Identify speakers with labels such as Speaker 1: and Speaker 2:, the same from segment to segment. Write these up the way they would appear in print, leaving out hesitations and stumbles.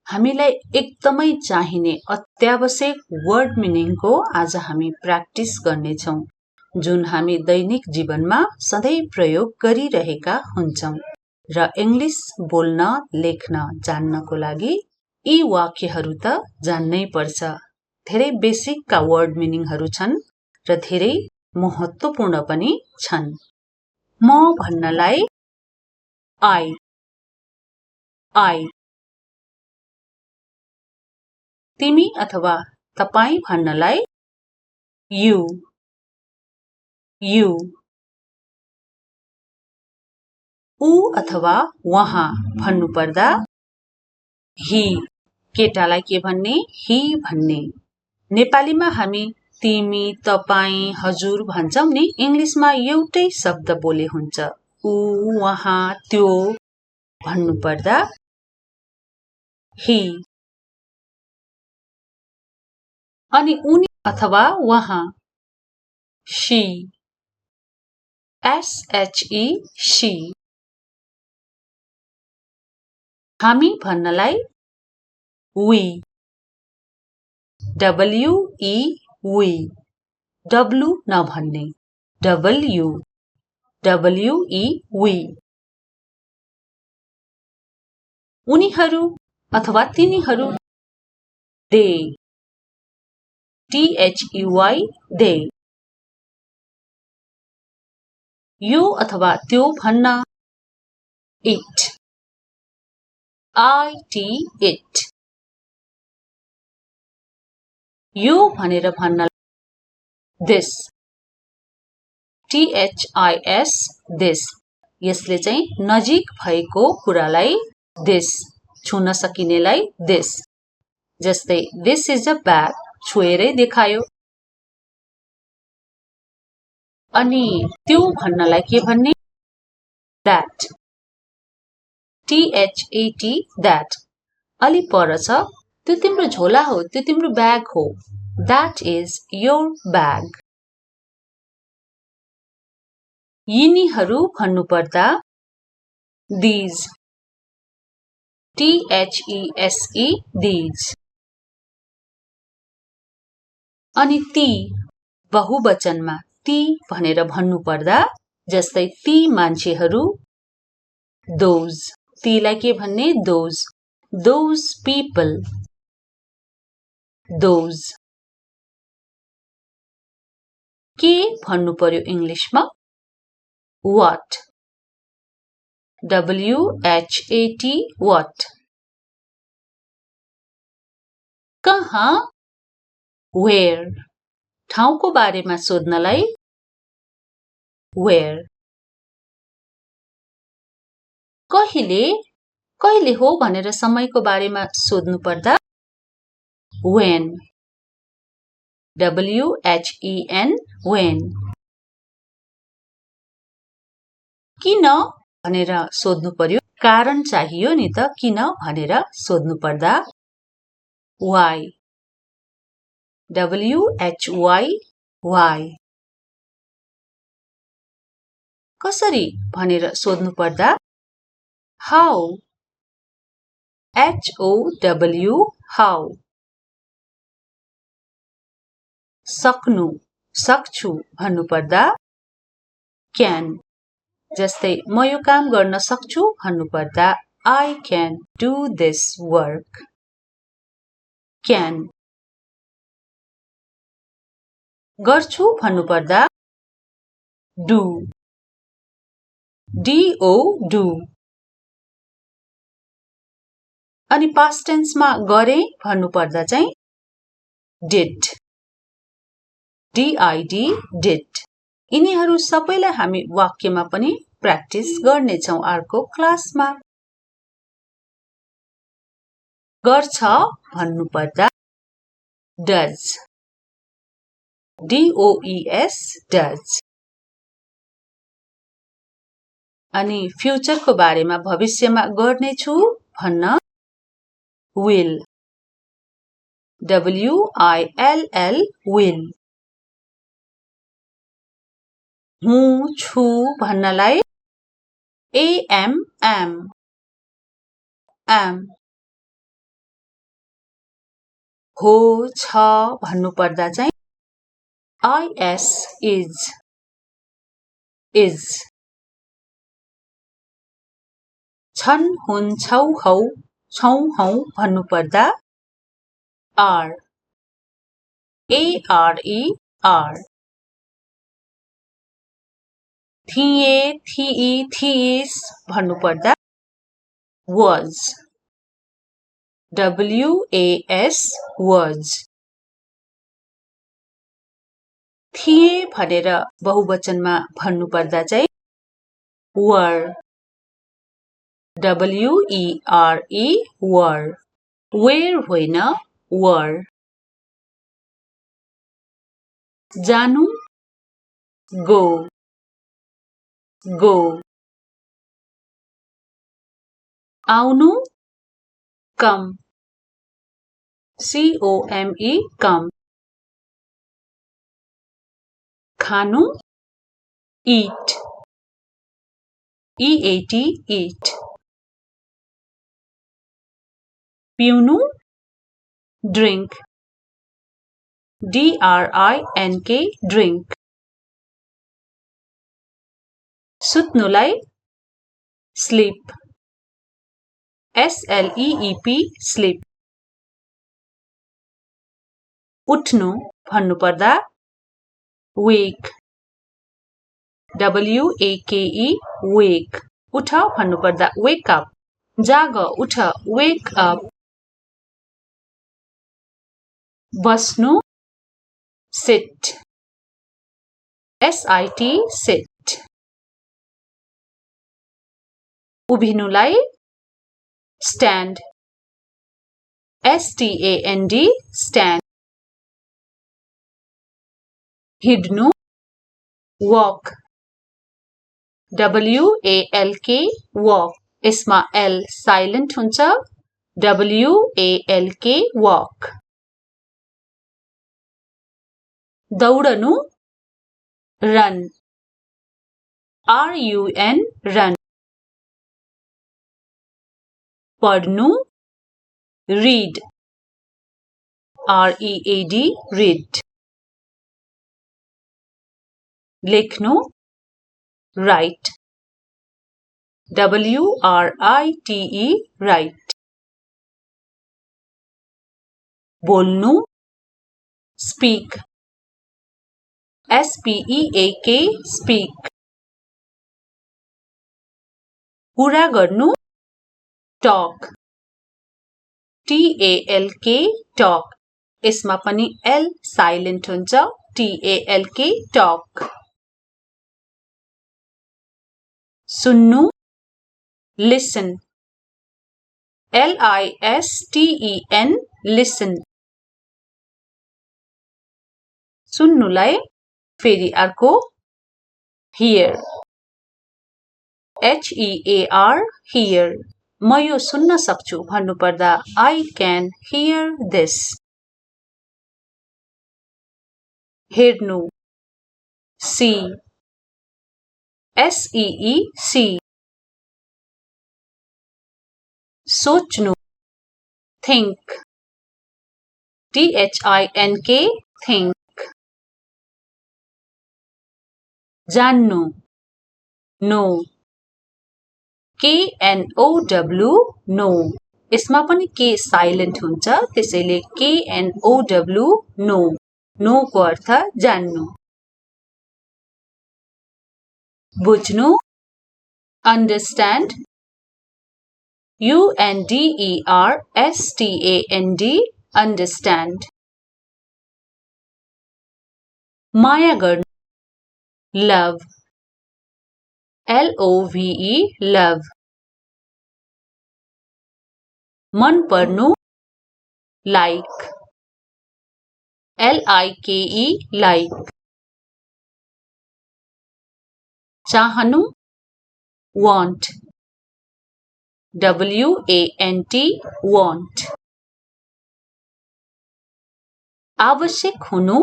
Speaker 1: हामीलाई एकदमै चाहिने अत्यावश्यक वर्ड मिनिङको आज हामी प्र्याक्टिस गर्नेछौँ, जुन हामी दैनिक जीवनमा सधैँ प्रयोग गरिरहेका हुन्छौँ र इङ्ग्लिस बोल्न लेख्न जान्नको लागि यी वाक्यहरू त जान्नै पर्छ। धेरै बेसिकका वर्ड मिनिङहरू छन् र धेरै महत्त्वपूर्ण पनि छन्। म भन्नलाई आई, तिमी अथवा तपाईं भन्नलाई यु, ऊ अथवा उहाँ भन्नुपर्दा हि, केटालाई के भन्ने हि भन्ने। नेपालीमा हामी तिमी, तपाईं, हजुर भन्छौं नि, इङ्ग्लिसमा एउटै शब्द बोले हुन्छ। ऊ, उहाँ, त्यो भन्नुपर्दा हि। अनि उनी अथवा उहाँ शी, SHE, शी। हामी भन्नलाई we, WE, we, W नभन्ने WE, we। उनीहरू अथवा तिनीहरू they, THEY, they। यो अथवा त्यो भन्न it, IT। यो भनेर भन्न this, THIS, this। यसले चाहिँ नजिक भएको कुरालाई this, छुन सकिनेलाई this। जस्तै this is a bag, छुएरै देखायो। अनि त्यो भन्नलाई के भन्ने that, THAT, that। अलि पर छ, त्यो तिम्रो झोला हो, त्यो तिम्रो ब्याग हो। That is your bag। यिनीहरू भन्नुपर्दा these, THESE, these। अनि ती बहुवचनमा ती भनेर भन्नुपर्दा जस्तै ती मान्छेहरू those, तीलाई के भन्ने those people, those। के भन्नु पर्यो इङ्ग्लिसमा what, WHAT, what। कहाँ where, ठाउँको बारेमा सोध्नलाई where। कहिले हो भनेर समयको बारेमा सोध्नु पर्दा when, WHEN, when। किन भनेर सोध्नु पर्यो, कारण चाहियो नि त, किन भनेर सोध्नु पर्दा why, WHY, why। कसरी भनेर सोध्नु पर्दा how, HOW, how। सक्नु, सक्छु भन्नुपर्दा can। जस्तै म यो काम गर्न सक्छु भन्नुपर्दा I can do this work, can। गर्छु भन्नुपर्दा do, DO, do। अनि past tense मा गरे भन्नुपर्दा चाहिँ did, DID, did। यिनीहरू सबैलाई हामी वाक्यमा पनि प्र्याक्टिस गर्नेछौँ अर्को क्लासमा। गर्छ भन्नुपर्दा does, DOES, does। अनि फ्युचरको बारेमा भविष्यमा गर्नेछु भन्न will, WILL, will। हुँ, छु भन्नलाई AM, am। हो छ भन्नुपर्दा चाहिँ is is छन् हुन् छौ हौ छौ हौ भन्नुपर्दा are are थिए थिई थिइस् भन्नुपर्दा was was थिए भनेर बहुवचनमा भन्नुपर्दा चाहिँ were were where होइन were जानु go आउनु come come खानु eat eat पिउनु drink drink सुत्नुलाई sleep sleep उठ्नु भन्नुपर्दा wake wake उठ भन्नुपर्दा wake up जाग उठ wake up बस्नु sit sit उभिनुलाई stand stand हिड्नु walk walk यसमा L silent हुन्छ walk दौडनु run run पढ्नु read read लेख्नु write write बोल्नु speak speak कुरा गर्नु talk talk यसमा पनि L silent हुन्छ talk सुन्नु listen listen सुन्नुलाई फेरि अर्को hear hear म यो सुन्न सक्छु भन्नुपर्दा I can hear this हेर्नु see see सोच्नु think think जान्नु know know यसमा पनि K silent हुन्छ त्यसैले know को अर्थ जान्नु बुझ्नु understand understand माया गर्नु love love मन पर्नु like like चाहनु want want आवश्यक हुनु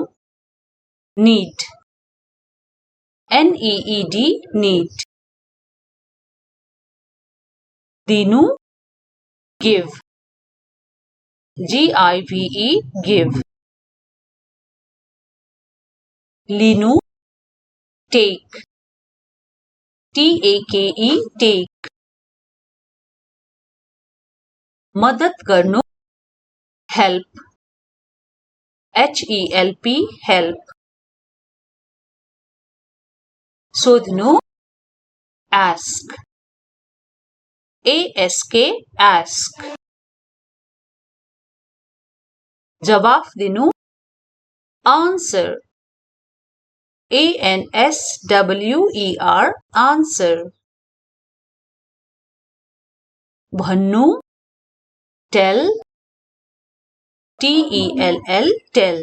Speaker 1: need need दिनु give give, give. लिनु, take, take, take. मद्दत गर्नु, help, help, help. सोध्नु, ask, ask, ask. जवाफ दिनु, answer, answer, answer. भन्नु, tell, tell, tell.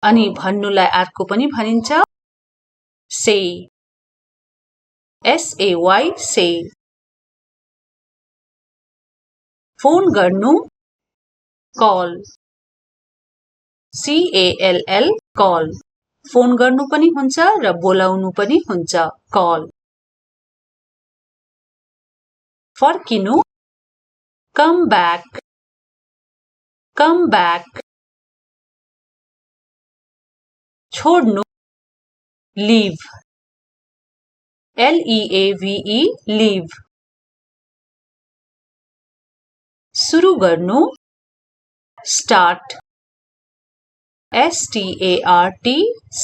Speaker 1: अनि भन्नुलाई अर्को पनि भनिन्छ, say, say, say. फोन गर्नु, call, call, call. फोन गर्नु पनि हुन्छ र बोलाउनु पनि हुन्छ, call. फर्किनु, come back, come back. छोड्नु, leave, leave, leave. सुरु गर्नु, start, start,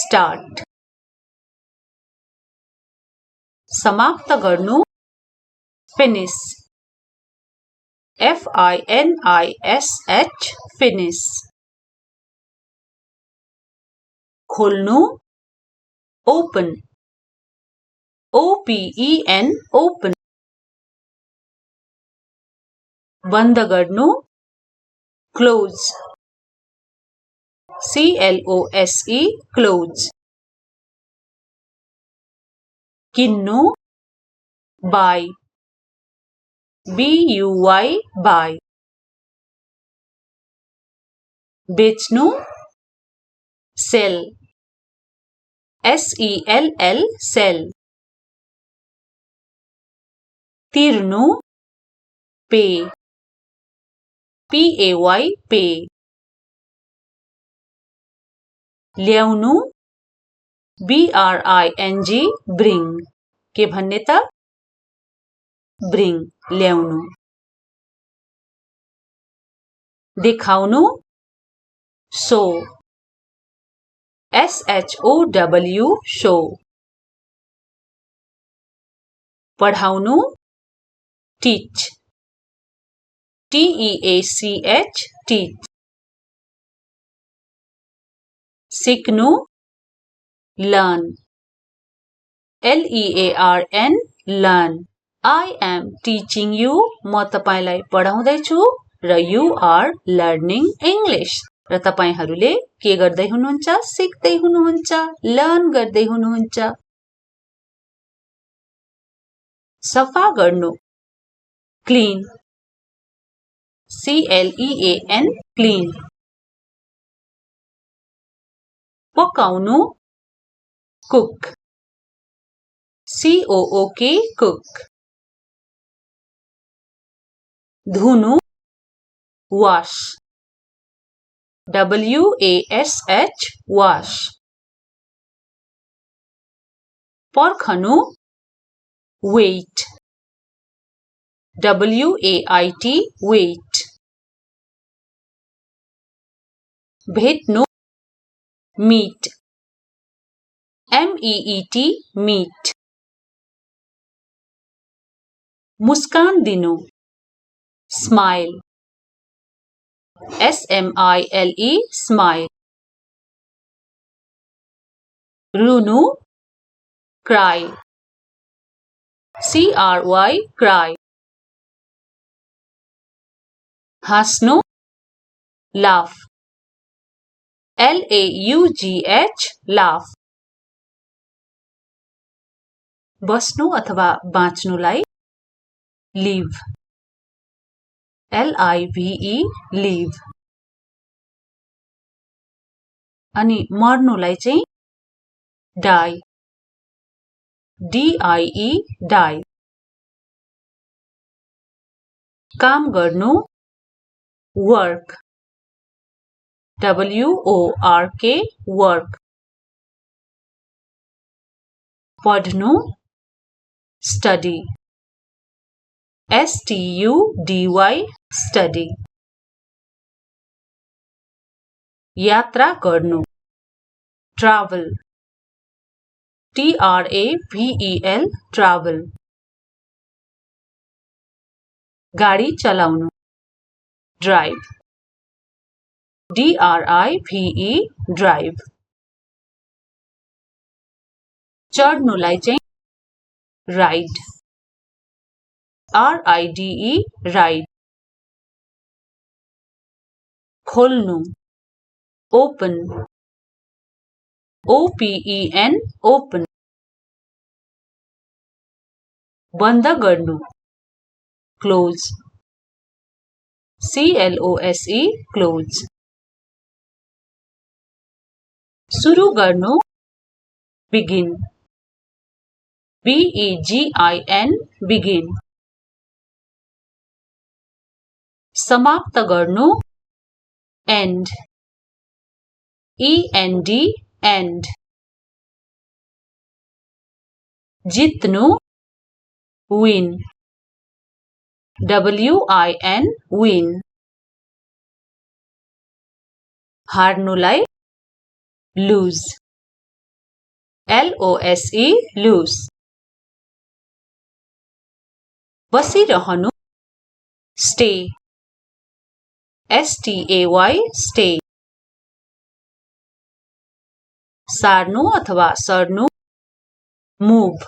Speaker 1: start. समाप्त गर्नु, finish, finish, finish. खोल्नु, open, open, open. बन्द गर्नु, close, close, close. किन्नु, buy, buy, buy. बेच्नु, sell, sell, sell. तिर्नु, pay, pay, pay. ल्याउनु, bring, bring. के भन्ने त? bring, ल्याउनु. देखाउनु, show, show, show. पढाउनु, teach, teach, teach. सिक्नु, learn, learn, learn. I am teaching you. म तपाईलाई पढाउँदैछु र you are learning English. र तपाईहरूले के गर्दै हुनुहुन्छ? सिक्दै हुनुहुन्छ, लर्न गर्दै हुनुहुन्छ. सफा गर्नु, clean, clean, clean. पकाउनु, cook, cook, cook. धुनु, wash, wash, wash. पर्खनु, wait, wait, wait. भेट्नु, meet, meet, meet. मुस्कान दिनु, smile, smile, smile. रुनु, cry, cry, cry. हाँस्नु, laugh, laugh, laugh. बस्नु अथवा बाँच्नुलाई live, live, live. अनि मर्नुलाई चाहिँ die, die, die. काम गर्नु work WORK work पढ्नु study STUDY study यात्रा गर्नु travel TRAVEL travel गाडी चलाउनु drive DRIVE drive चढ्नुलाई चाहिँ ride RIDE ride खोल्नु open OPEN open बन्द गर्नु close CLOSE close सुरु गर्नु begin BEGIN begin समाप्त गर्नु end END end जित्नु win WIN win हार्नुलाई lose LOSE lose बसिरहनु stay STAY stay सार्नु अथवा सर्नु move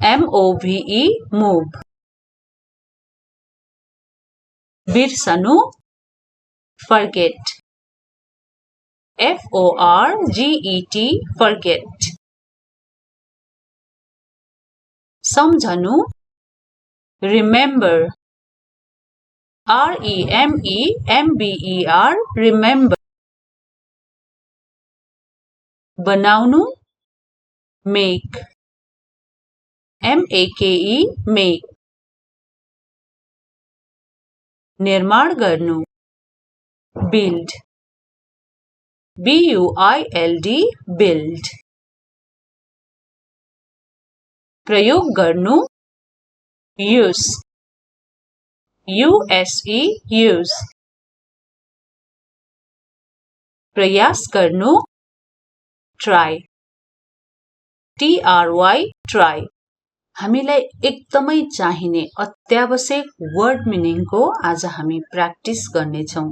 Speaker 1: MOVE move बिर्सनु forget FORGET forget सम्झनु remember REMEMBER remember बनाउनु make MAKE make निर्माण गर्नु build BUILD build प्रयोग गर्नु use USE use प्रयास गर्नु try TRY try हामीलाई एकदमै चाहिने अत्यावश्यक वर्ड मिनिङको आज हामी प्र्याक्टिस गर्नेछौं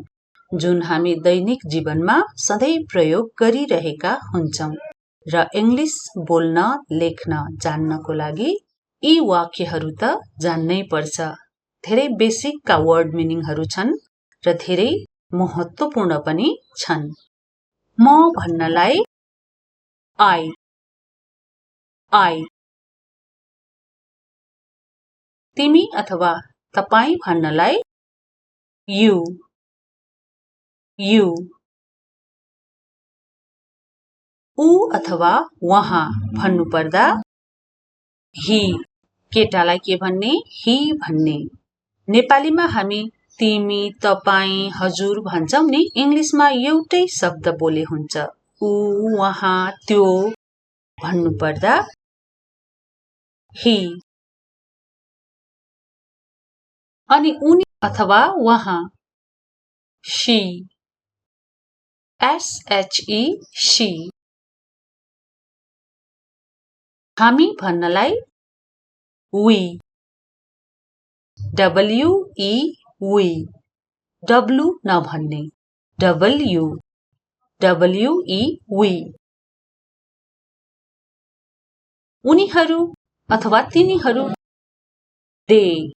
Speaker 1: जुन हामी दैनिक जीवनमा सधैँ प्रयोग गरिरहेका हुन्छौं र इंग्लिश बोल्न लेख्न जान्नको लागि यी वाक्यहरू त जान्नै पर्छ धेरै बेसिकका वर्ड मिनिङहरू छन् र धेरै महत्त्वपूर्ण पनि छन् म भन्नलाई I तिमी अथवा तपाई भन्नलाई you ऊ अथवा वहाँ भन्नुपर्दा he केटालाई के भन्ने he भन्ने नेपालीमा हामी तिमी तपाई हजुर भन्छौं नि इंग्लिशमा एउटै शब्द बोले हुन्छ ऊ वहाँ त्यो भन्नुपर्दा he अनि उनी अथवा वहाँ she she हामी भन्नलाई we we W नभन्ने we उनीहरू अथवा तिनीहरू they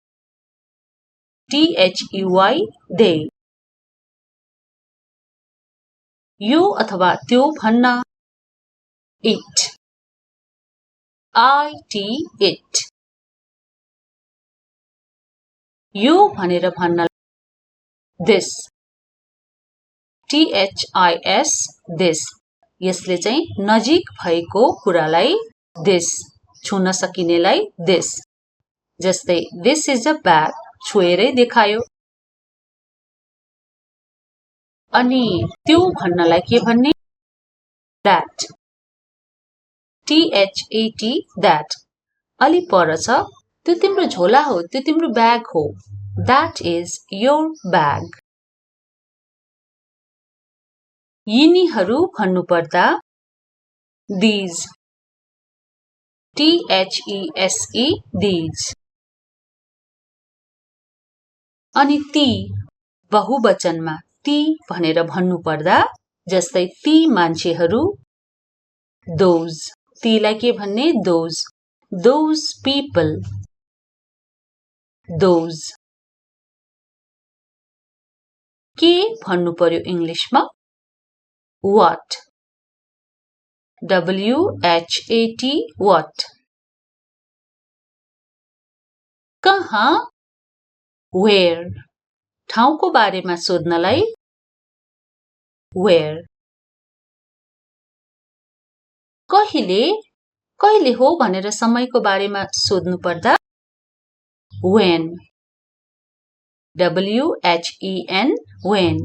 Speaker 1: they यो अथवा त्यो भन्न it it यो भनेर भन्न this this यसले चाहिँ नजिक भएको कुरालाई this छुन सकिनेलाई this जस्तै this is a bag छोएरै देखायो। अनि त्यो भन्नलाई के भन्ने? That. THAT, that. अलि पर छ, त्यो तिम्रो झोला हो, त्यो तिम्रो ब्याग हो. That is your bag. यिनीहरू भन्नुपर्दा these. THESE, these. अनि ती बहुवचनमा ती भनेर भन्नुपर्दा जस्तै ती मान्छेहरू those. तीलाई के भन्ने? Those. Those people. Those. के भन्नु पर्यो इङ्ग्लिसमा? What. WHAT, what. कहाँ? Where. ठाउँको बारेमा सोध्नलाई where. कहिले? कहिले हो भनेर समयको बारेमा सोध्नु पर्दा when. WHEN, when.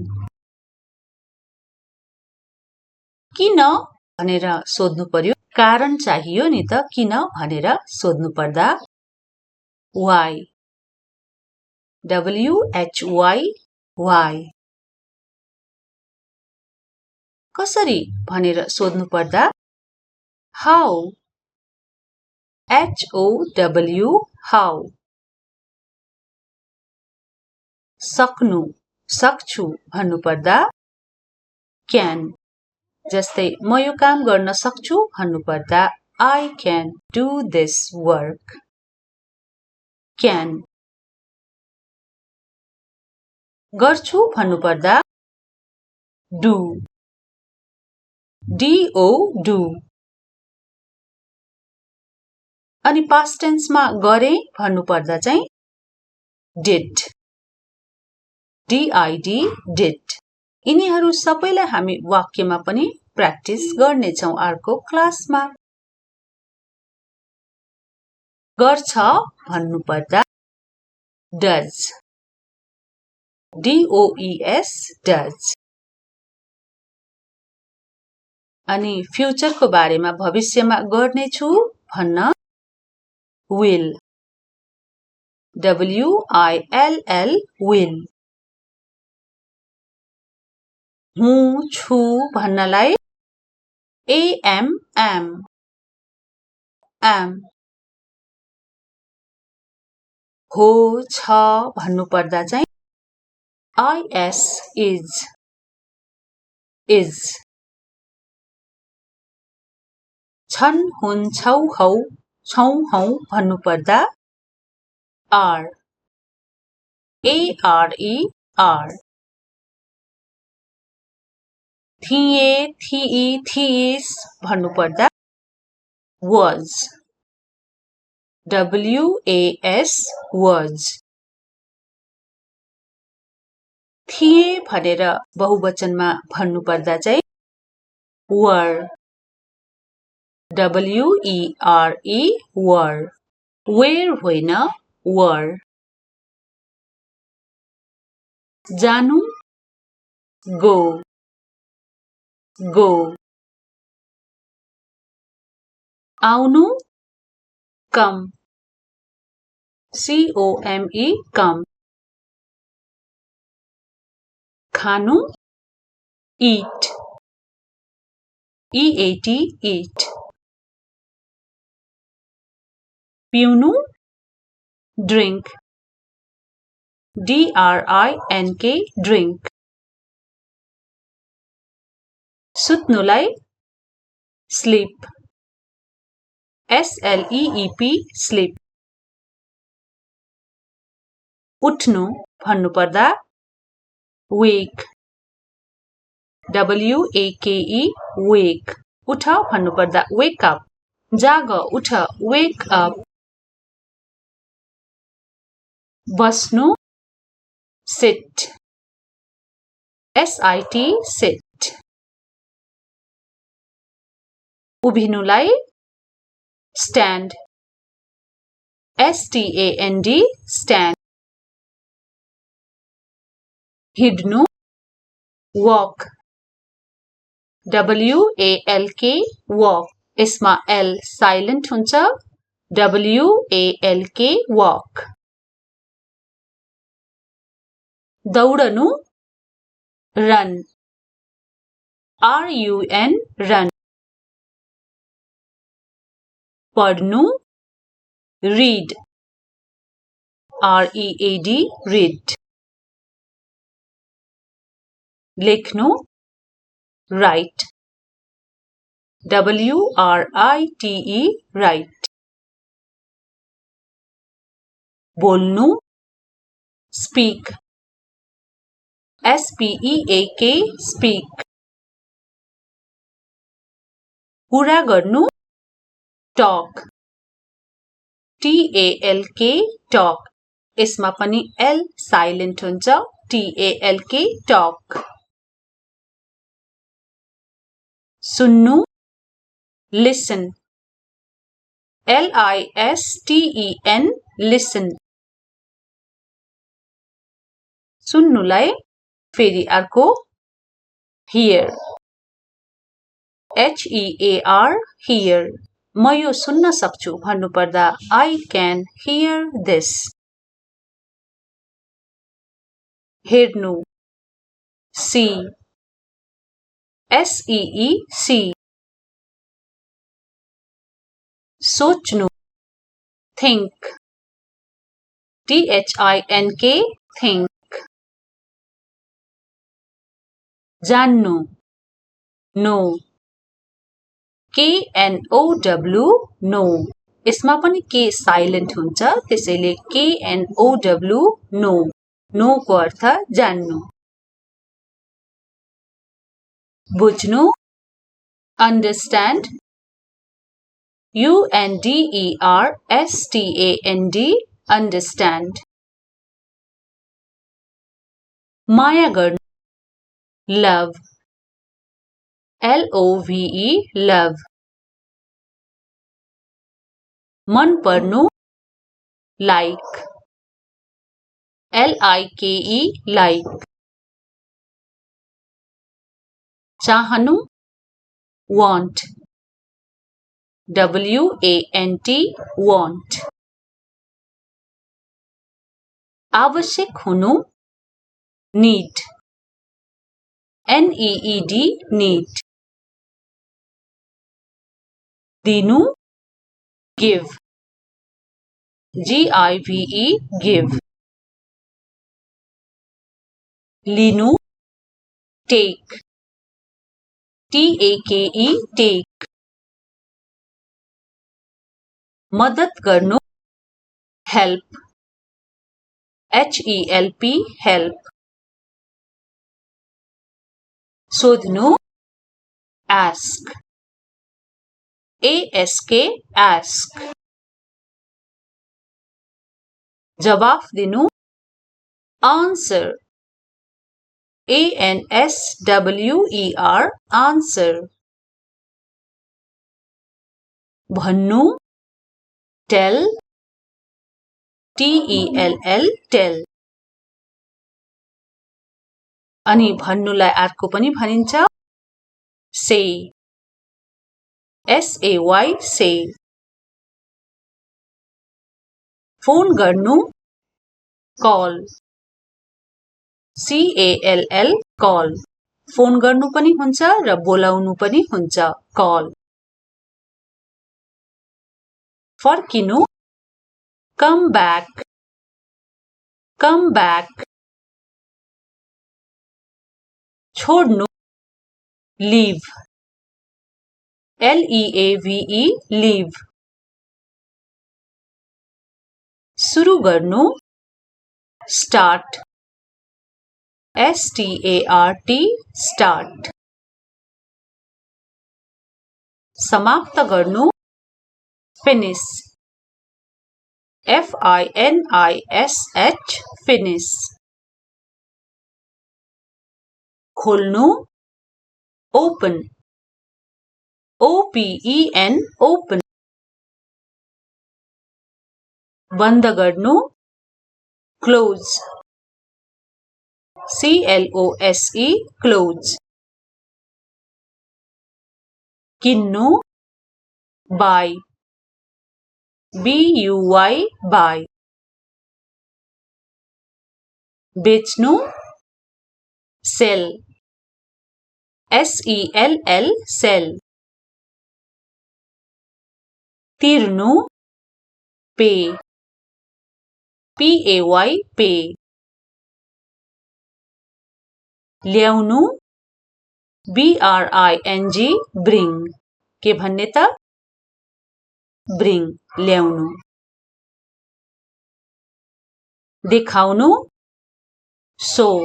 Speaker 1: किन भनेर सोध्नु पर्यो, कारण चाहियो नि त, किन भनेर सोध्नु पर्दा why. WHY, why. कसरी भनेर सोध्नु पर्दा how. HOW, how. सक्नु, सक्छु भन्नुपर्दा can. जस्तै म यो काम गर्न सक्छु भन्नुपर्दा I can do this work. Can. गर्छु भन्नुपर्दा do. DO, do. अनि past tense मा गरे भन्नुपर्दा चाहिँ did. DID, did. यिनीहरू सबैलाई हामी वाक्यमा पनि प्र्याक्टिस गर्नेछौँ अर्को क्लासमा। गर्छ भन्नुपर्दा does. DOES, does. अनि फ्युचरको बारेमा भविष्यमा गर्नेछु भन्न will. WILL, will. हुँ छु भन्नलाई am, am. हो छ भन्नुपर्दा चाहिँ is, is. छन् हुन् छौ हौ छौ हौ भन्नुपर्दा are. ARE, are. थिए थिई थिइस् भन्नुपर्दा was. WAS, was. थिए भनेर बहुवचनमा भन्नुपर्दा चाहिँ were. WERE, were. Where होइन were. जानु go, go. आउनु come, COME, come. खानु eat, EAT, eat. पिउनु drink, DRINK, drink. सुत्नुलाई sleep, SLEEP, sleep. उठ्नु भन्नुपर्दा wake, WAKE, wake. उठ भन्नुपर्दा wake up. जाग उठ wake up. बस्नु sit, SIT, sit. उभिनुलाई stand, STAND, stand. हिड्नु walk WALK walk यसमा L silent हुन्छ WALK walk दौडनु run RUN run पढ्नु read READ read लेख्नु write WRITE write बोल्नु speak SPEAK speak कुरा गर्नु talk TALK talk यसमा पनि L silent हुन्छ TALK talk सुन्नु listen LISTEN listen सुन्नुलाई फेरि अर्को hear HEAR hear म यो सुन्न सक्छु भन्नुपर्दा I can hear this हेर्नु see SEE see सोच्नु think THINK think जान्नु know KNOW know यसमा पनि K silent हुन्छ त्यसैले KNOW know know को अर्थ जान्नु बुझ्नु understand UNDERSTAND understand माया गर्नु love LOVE love मन पर्नु like LIKE like चाहनु want WANT want आवश्यक हुनु need NEED need दिनु give GIVE give लिनु take TAKE take मद्दत गर्नु help HELP help सोध्नु ask ASK ask जवाफ दिनु answer ANSWER answer भन्नु tell TELL tell अनि भन्नुलाई अर्को पनि भनिन्छ say SAY say फोन गर्नु call CALL call फोन गर्नु पनि हुन्छ र बोलाउनु पनि हुन्छ call फर्किनु come back छोड्नु leave LEAVE leave सुरु गर्नु start START start समाप्त गर्नु finish FINISH finish खोल्नु open OPEN open बन्द गर्नु close CLOSE close. किन्नु buy. BUY buy. बेच्नु sell. SELL sell. तिर्नु pay. PAY pay. ल्याउनु BRING bring. के भन्ने त bring ल्याउनु. देखाउनु show.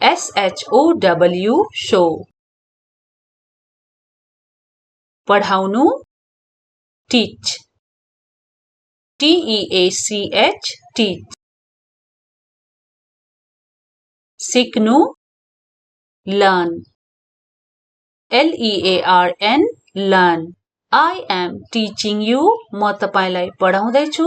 Speaker 1: SHOW show. पढाउनु teach. TEACH teach. सिक्नु learn. LEARN learn. I am teaching you. म तपाईलाई पढाउँदैछु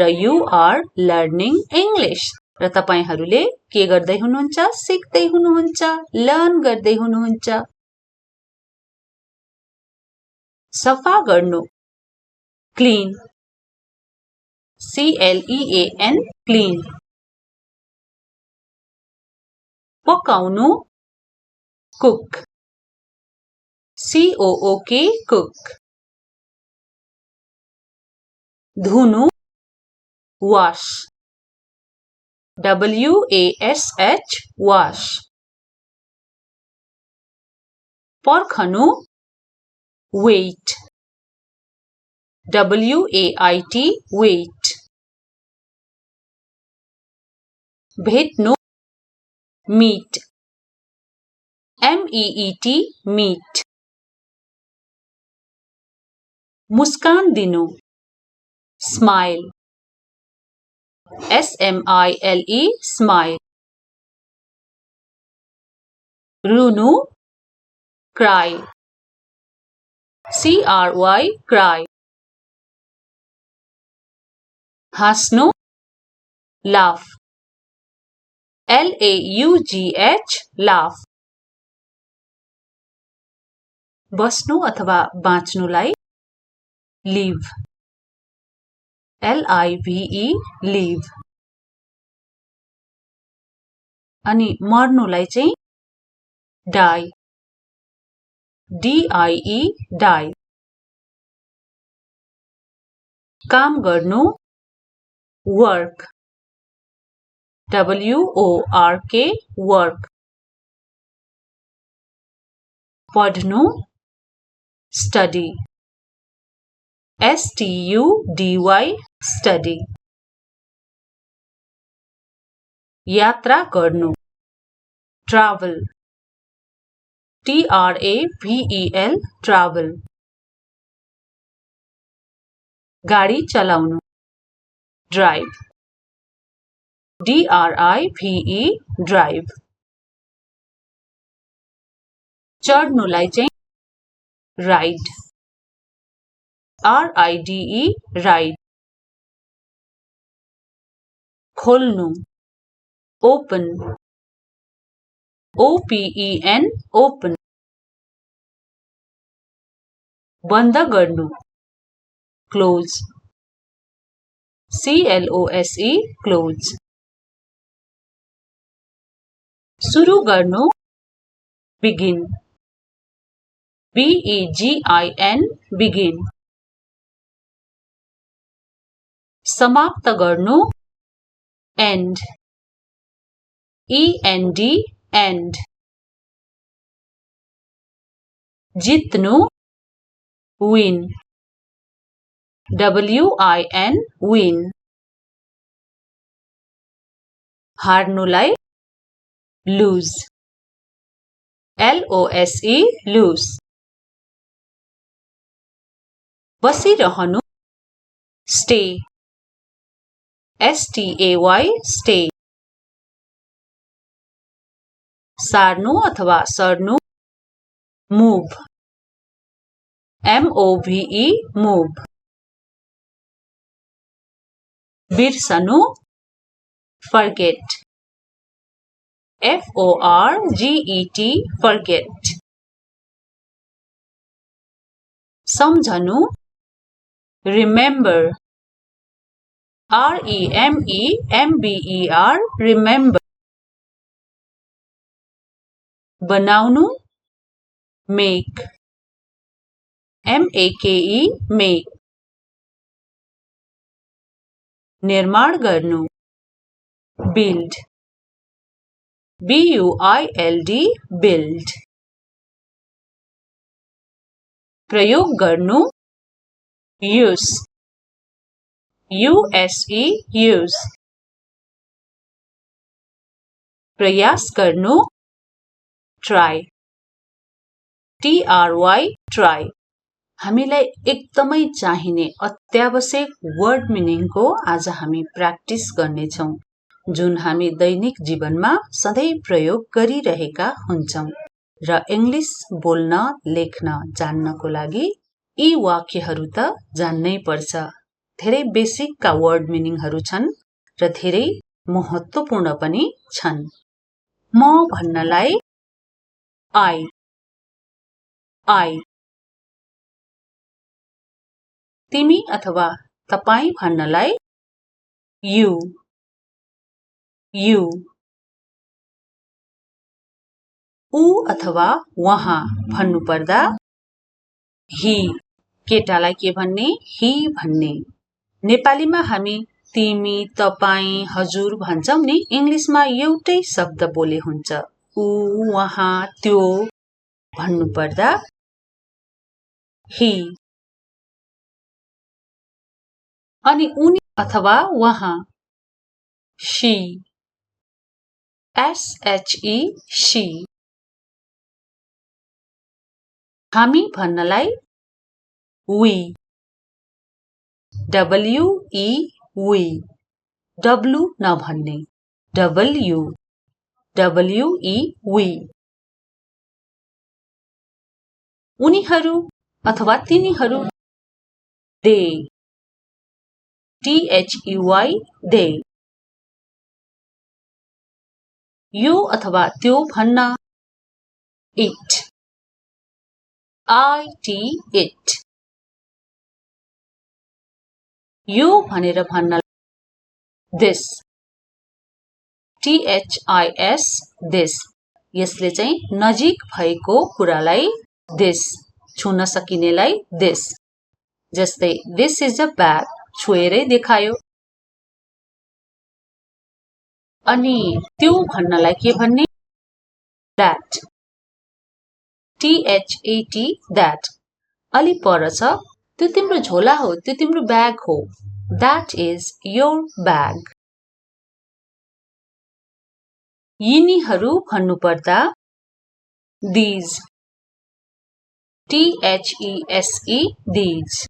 Speaker 1: र you are learning English. र तपाईहरूले के गर्दै हुनुहुन्छ? सिक्दै हुनुहुन्छ, लर्न गर्दै हुनुहुन्छ. सफा गर्नु clean. CLEAN clean. पकाउनु cook. COOK cook. धुनु wash. WASH wash. पर्खनु wait. WAIT wait. भेट्नु meet. MEET meet. मुस्कान दिनु smile. SMILE smile. रुनु cry. CRY cry. हाँस्नु laugh. LAUGH laugh. बस्नु अथवा बाँच्नुलाई live. LIVE live. अनि मर्नुलाई चाहिँ die. DIE die. काम गर्नु work. WORK work. पढ्नु study. STUDY study. यात्रा गर्नु travel. TRAVEL travel. गाडी चलाउनु drive. DRIVE drive. चढ्नुलाई चाहिँ ride. RIDE ride. खोल्नु open. OPEN open. बन्द गर्नु close. CLOSE close. सुरु गर्नु begin. BEGIN begin. समाप्त गर्नु end. END end. जित्नु win. WIN win. हार्नुलाई lose. LOSE lose. बसिरहनु stay. STAY stay. सार्नु अथवा सर्नु move. MOVE move. बिर्सनु forget. Forget, forget. सम्झनु, remember, remember, remember. बनाउनु, make, make, make. निर्माण गर्नु, build, build, build. प्रयोग गर्नु, use, use, use. प्रयास गर्नु, try, try, try. हामीलाई एकदमै चाहिने अत्यावश्यक वर्ड मिनिङको आज हामी प्र्याक्टिस गर्नेछौँ, जुन हामी दैनिक जीवनमा सधैँ प्रयोग गरिरहेका हुन्छौँ र इङ्ग्लिस बोल्न लेख्न जान्नको लागि यी वाक्यहरू त जान्नै पर्छ। धेरै बेसिकका वर्ड मिनिङहरू छन् र धेरै महत्त्वपूर्ण पनि छन्। म भन्नलाई I, तिमी अथवा तपाई भन्नलाई you, ऊ अथवा वहाँ भन्नुपर्दा he, केटालाई के भन्ने, he भन्ने। नेपालीमा हामी तिमी, तपाई, हजुर भन्छौं नि, इङ्ग्लिसमा एउटै शब्द बोले हुन्छ। ऊ, वहाँ, त्यो भन्नुपर्दा he। अनि उनी अथवा वहाँ she, she। हामी भन्नलाई we, we, w नभन्ने we। उनीहरू अथवा तिनीहरू they, they। यो अथवा त्यो भन्न it, it। यो भनेर भन्न this, this। यसले चाहिँ नजिक भएको कुरालाई this, छुन सकिनेलाई this। जस्तै this is a bag, छुएरै देखायो। अनि त्यो भन्नलाई के भन्ने, that, that। अलि पर छ, त्यो तिम्रो झोला हो, त्यो तिम्रो ब्याग हो, that is your bag। यिनीहरू भन्नुपर्दा these, these।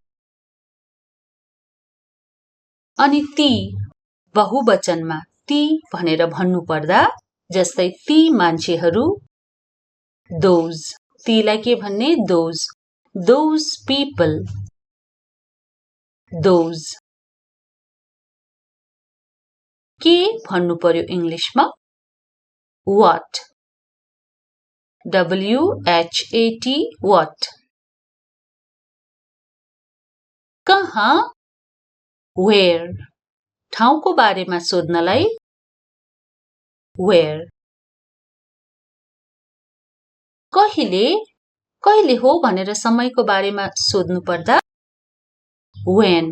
Speaker 1: अनि ती बहुवचनमा ती भनेर भन्नुपर्दा जस्तै ती मान्छेहरू those, तीलाई के भन्ने, those people, those। के भन्नु पर्यो इङ्ग्लिसमा, what, what। कहाँ, where, ठाउँको बारेमा सोध्नलाई where। कहिले हो भनेर समयको बारेमा सोध्नु पर्दा when,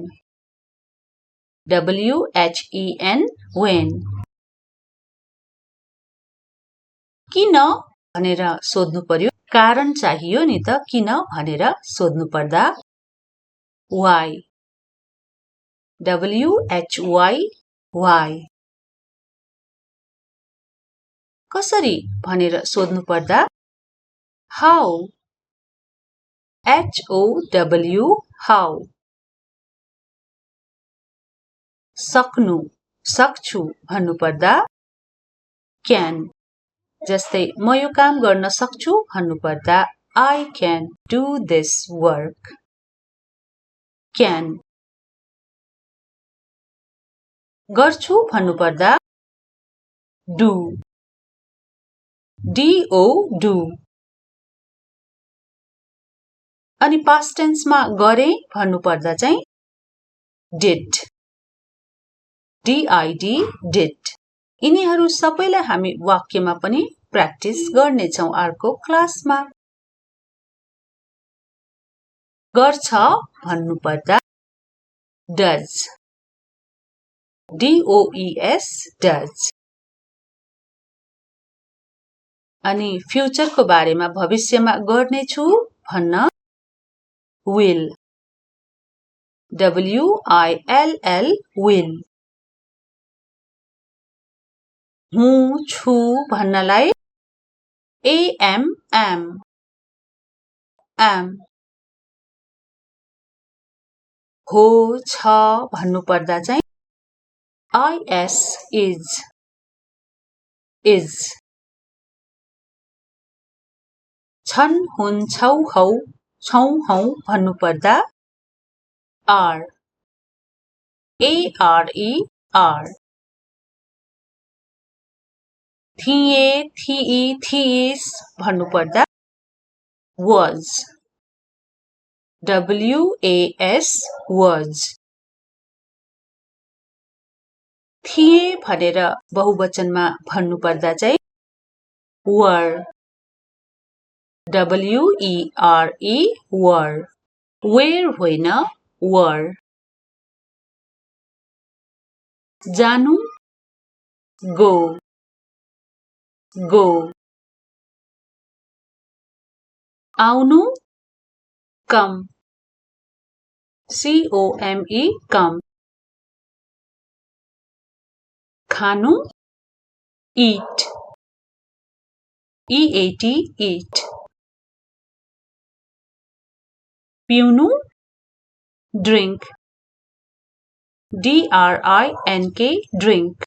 Speaker 1: when। किन भनेर सोध्नु पर्यो, कारण चाहियो नि त, किन भनेर सोध्नु पर्दा why, why। कसरी भनेर सोध्नु पर्दा how, how। सक्नु, सक्छु भन्नुपर्दा can। जस्तै म यो काम गर्न सक्छु भन्नुपर्दा I can do this work, can। गर्छु भन्नुपर्दा do, DO do. अनि past tense मा गरे भन्नु पर्दा चाहिँ did. DID did. यिनीहरू सबैलाई हामी वाक्यमा पनि प्र्याक्टिस गर्नेछौं अर्को क्लासमा। गर्छ भन्नु पर्दा does. DOES does. अनि फ्युचरको बारेमा भविष्यमा गर्नेछु भन्न will. WILL will. हुँ छु भन्नलाई am am. हो छ भन्नु पर्दा चाहिँ is. छन् हुन् छौ हौ छौं हौ भन्नु पर्दा are. ARE. थिए थिई थिइस् भन्नु पर्दा was. WAS was. थिए भनेर बहुवचनमा भन्नु पर्दा चाहिँ were. WERE were. where होइन were. जानु go. आउनु come. come. खानु eat. eat. पिउनु drink. DRINK drink.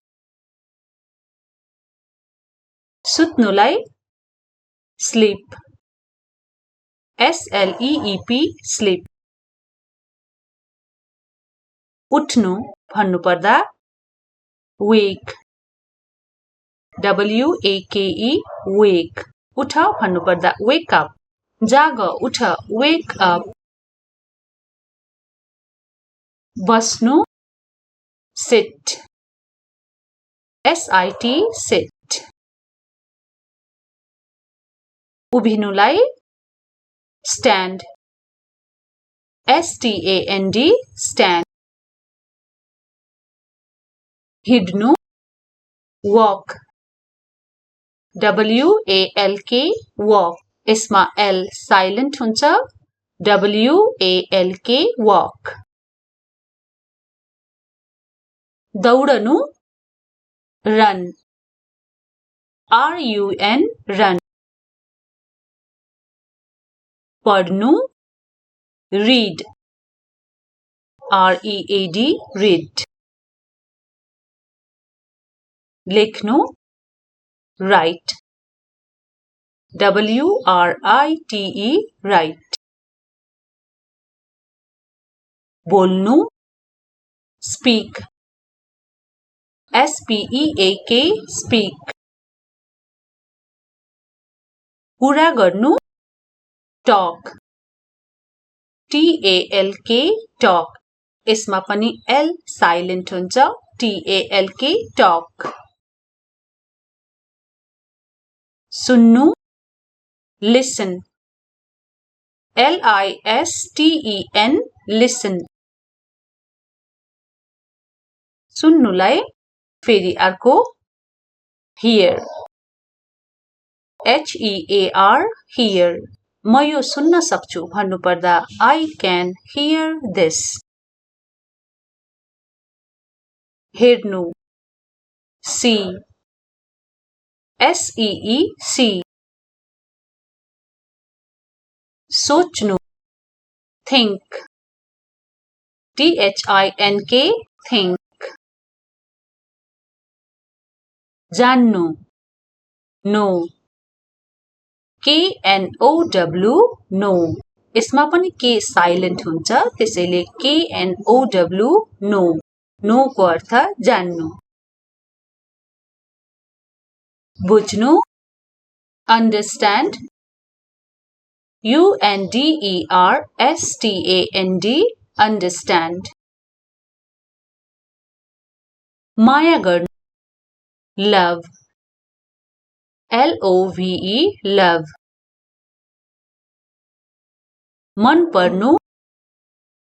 Speaker 1: सुत्नुलाई sleep. SLEEP sleep. उठ्नु भन्नु पर्दा wake. WAKE wake. उठ भन्नु पर्दा wake up. जाग उठ wake up. बस्नु sit. SIT sit. उभिनुलाई stand. STAND stand. हिड्नु walk. WALK walk. यसमा L silent हुन्छ WALK walk. दौडनु run. RUN run. पढ्नु read. READ read. लेख्नु write. WRITE write. बोल्नु speak. SPEAK speak. कुरा गर्नु talk. TALK talk. यसमा पनि L silent हुन्छ TALK talk. सुन्नु listen. LISTEN listen. सुन्नुलाई फेरि अर्को hear. HEAR hear. म यो सुन्न सक्छु भन्नु पर्दा I can hear this. हेर्नु see. SEEC. सोच्नु think. THINK think. जान्नु know. KNOW know. यसमा पनि K silent हुन्छ त्यसैले KNOW know. know को अर्थ जान्नु. बुझ्नु understand, UNDERSTAND, understand. माया गर्नु, love, LOVE, love. मन पर्नु,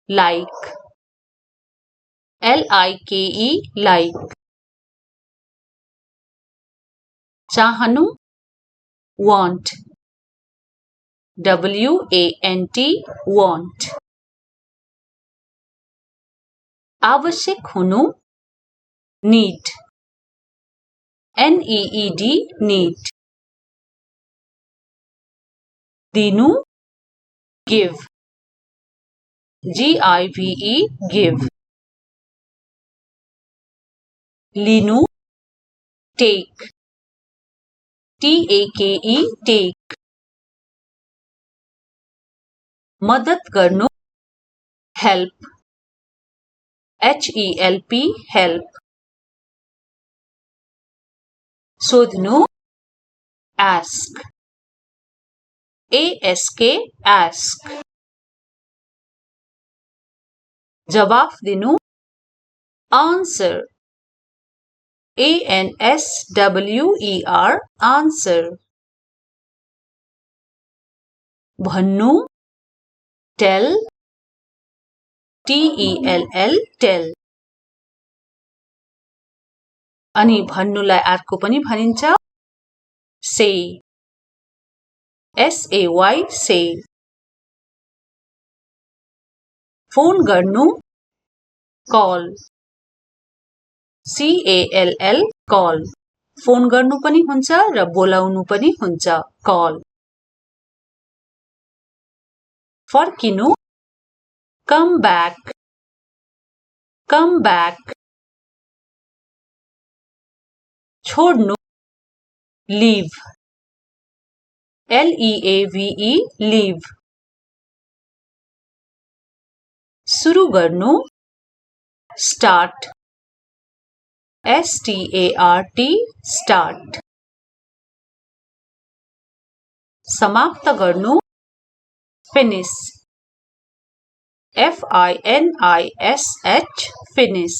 Speaker 1: like, LIKE, like. चाहनु, want, WANT, want. आवश्यक हुनु, need, NEED, need. दिनु, give, GIVE, give. लिनु, take, TAKE, take. मदद गर्नु, help, HELP, help. सोध्नु, ask, ASK, ask. जवाफ दिनु, answer, ANSWER, answer. भन्नु, tell, TELL, tell. अनि भन्नुलाई अर्को पनि भनिन्छ, say, SAY, say. फोन गर्नु, call, CALL, call. फोन गर्नु पनि हुन्छ र बोलाउनु पनि हुन्छ, call. फर्किनु, come back, come back. छोड्नु, leave, LEAVE, leave. सुरु गर्नु, start, START, start. समाप्त गर्नु, finish, FINISH, finish.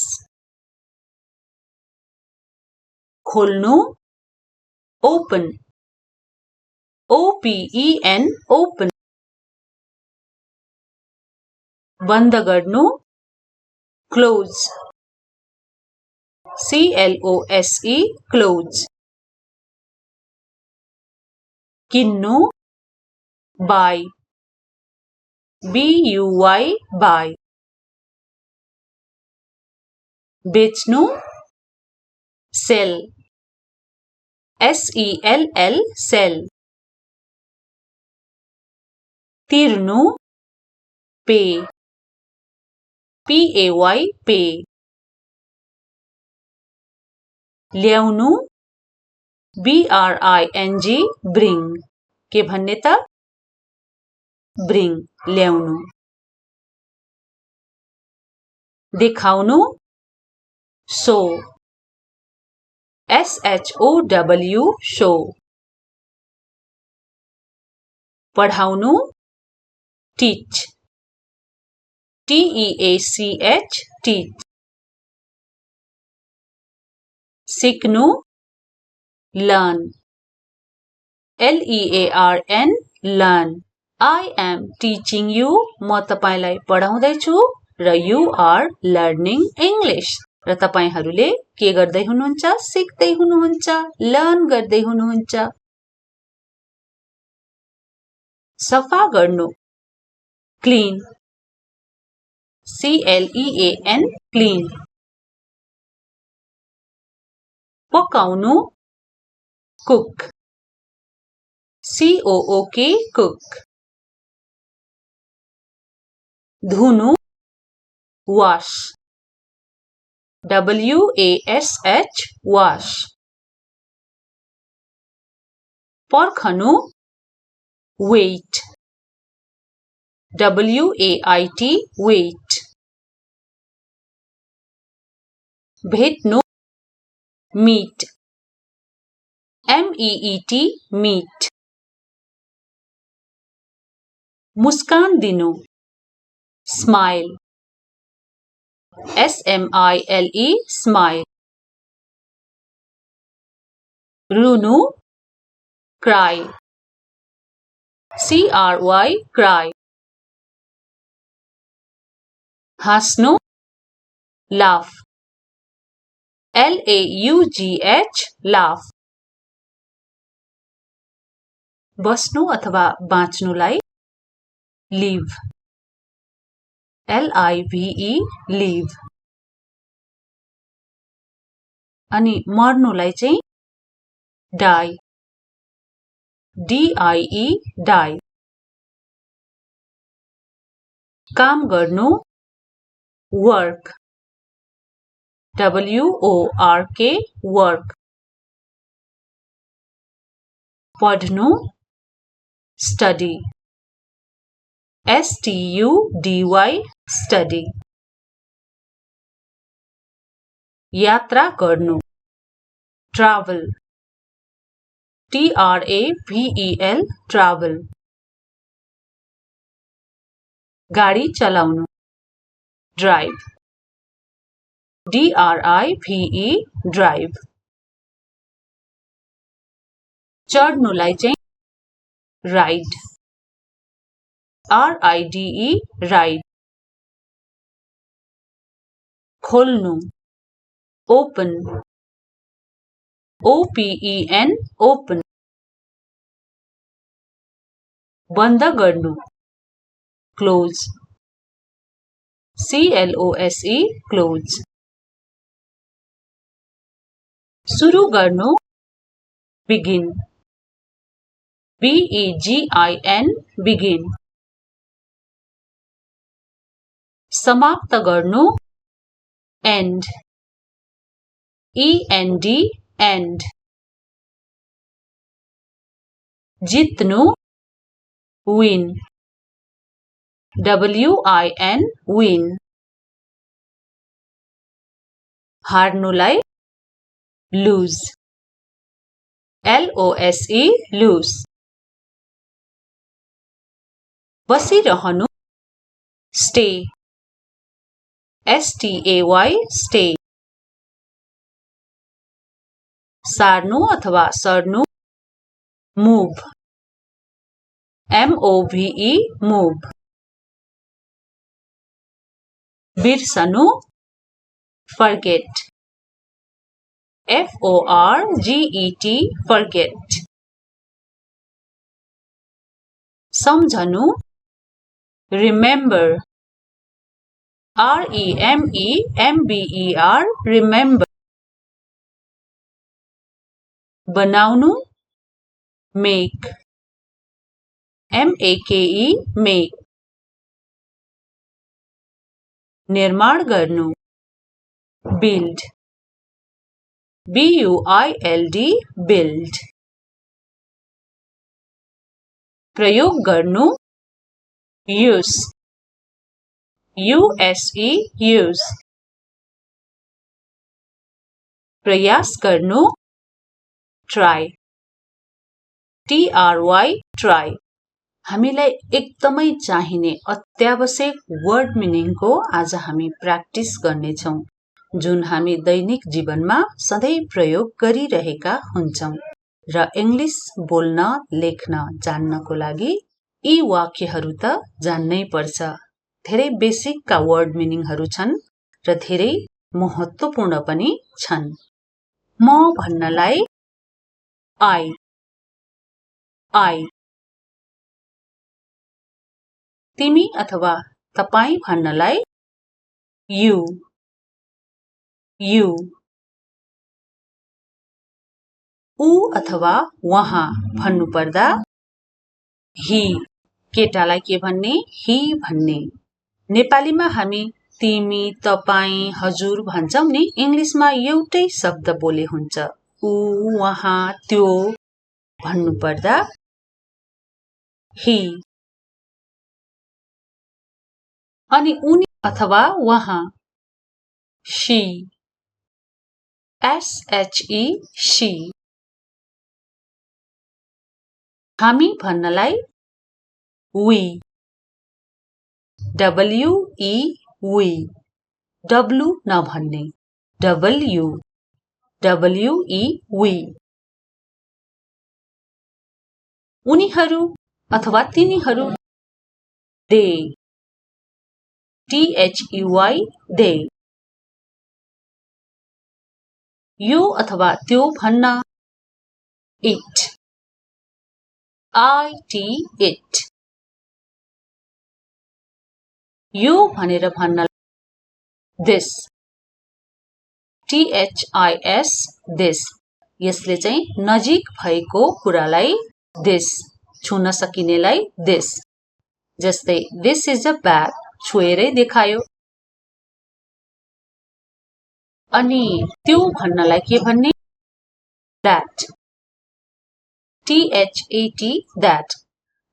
Speaker 1: खोल्नु, open, OPEN, open. बन्द गर्नु, close, CLOSE, close. किन्नु, buy, BUY, buy. बेच्नु, sell, SELL, sell. तिर्नु, pay, PAY, pay. ल्याउनु, BRING, bring. के भन्ने त? bring, ल्याउनु. देखाउनु, show, SHOW, show. पढाउनु, teach, TEACH, teach. सिक्नु, learn, LEARN, learn. I am teaching you, म तपाईलाई पढाउँदैछु र you are learning English. र तपाईहरूले के गर्दै हुनुहुन्छ? सिक्दै हुनुहुन्छ, लर्न गर्दै हुनुहुन्छ. सफा गर्नु, clean, CLEAN, clean. पकाउनु, cook, COOK, cook. धुनु, wash, WASH, wash. पर्खनु, wait, WAIT, wait. भेट्नु, meet, MEET, meet. मुस्कान दिनु स्माइल SMILE स्माइल रुनु क्राई CRY क्राई हाँस्नु लाफ LAUGH लाफ बस्नु अथवा बाँच्नुलाई लिभ LIVE लिभ अनि मर्नुलाई चाहिँ डाई DIE डाई काम गर्नु वर्क WORK वर्क पढ्नु स्टडी STUDY स्टडी यात्रा गर्नु ट्राभल TRAVEL ट्राभल गाडी चलाउनु ड्राइभ DRIVE ड्राइभ चढ्नुलाई चाहिँ राइड RIDE राइड खोल्नु ओपन OPEN ओपन बन्द गर्नु क्लोज CLOSE क्लोज सुरु गर्नु बिगिन BEGIN बिगिन समाप्त गर्नु एन्ड END एन्ड जित्नु विन WIN विन हार्नुलाई लुज LOSE लुज बसिरहनु स्टे STAY स्टे सार्नु अथवा सर्नु मूव MOVE मूव बिर्सनु फर्गेट FORGET फर्गेट सम्झनु रिमेम्बर REMEMBER रिमेम्बर बनाउनु मेक MAKE मेक निर्माण गर्नु बिल्ड BUILD बिल्ड प्रयोग गर्नु युज USE युज प्रयास गर्नु ट्राई TRY ट्राई हामीलाई एकदमै चाहिने अत्यावश्यक वर्ड मिनिङको आज हामी प्र्याक्टिस गर्नेछौँ जुन हामी दैनिक जीवनमा सधैँ प्रयोग गरिरहेका हुन्छौँ र इङ्ग्लिस बोल्न लेख्न जान्नको लागि यी वाक्यहरू त जान्नै पर्छ धेरै बेसिकका वर्ड मिनिङहरू छन् र धेरै महत्त्वपूर्ण पनि छन् म भन्नलाई I तिमी अथवा तपाई भन्नलाई you ऊ अथवा वहाँ भन्नुपर्दा he केटालाई के भन्ने he भन्ने नेपालीमा हामी तिमी तपाई हजुर भन्छौं नि इंग्लिशमा एउटै शब्द बोले हुन्छ ऊ वहाँ त्यो भन्नुपर्दा he अनि उनी अथवा वहाँ she she हामी भन्नलाई we W-E, we. W नभन्ने. W, W-E, we. उनीहरू अथवा तिनीहरू. They. T-H-E-Y, they. यो अथवा त्यो भन्न. It. I-T, it. यो भनेर भन्न. This. T-H-I-S, this. यसले चाहिँ नजिक भएको कुरालाई this, छुन सकिनेलाई this. जस्तै this is a bag, छुएरै देखायो. अनि त्यो भन्नलाई के भन्ने? That. T-H-A-T, that.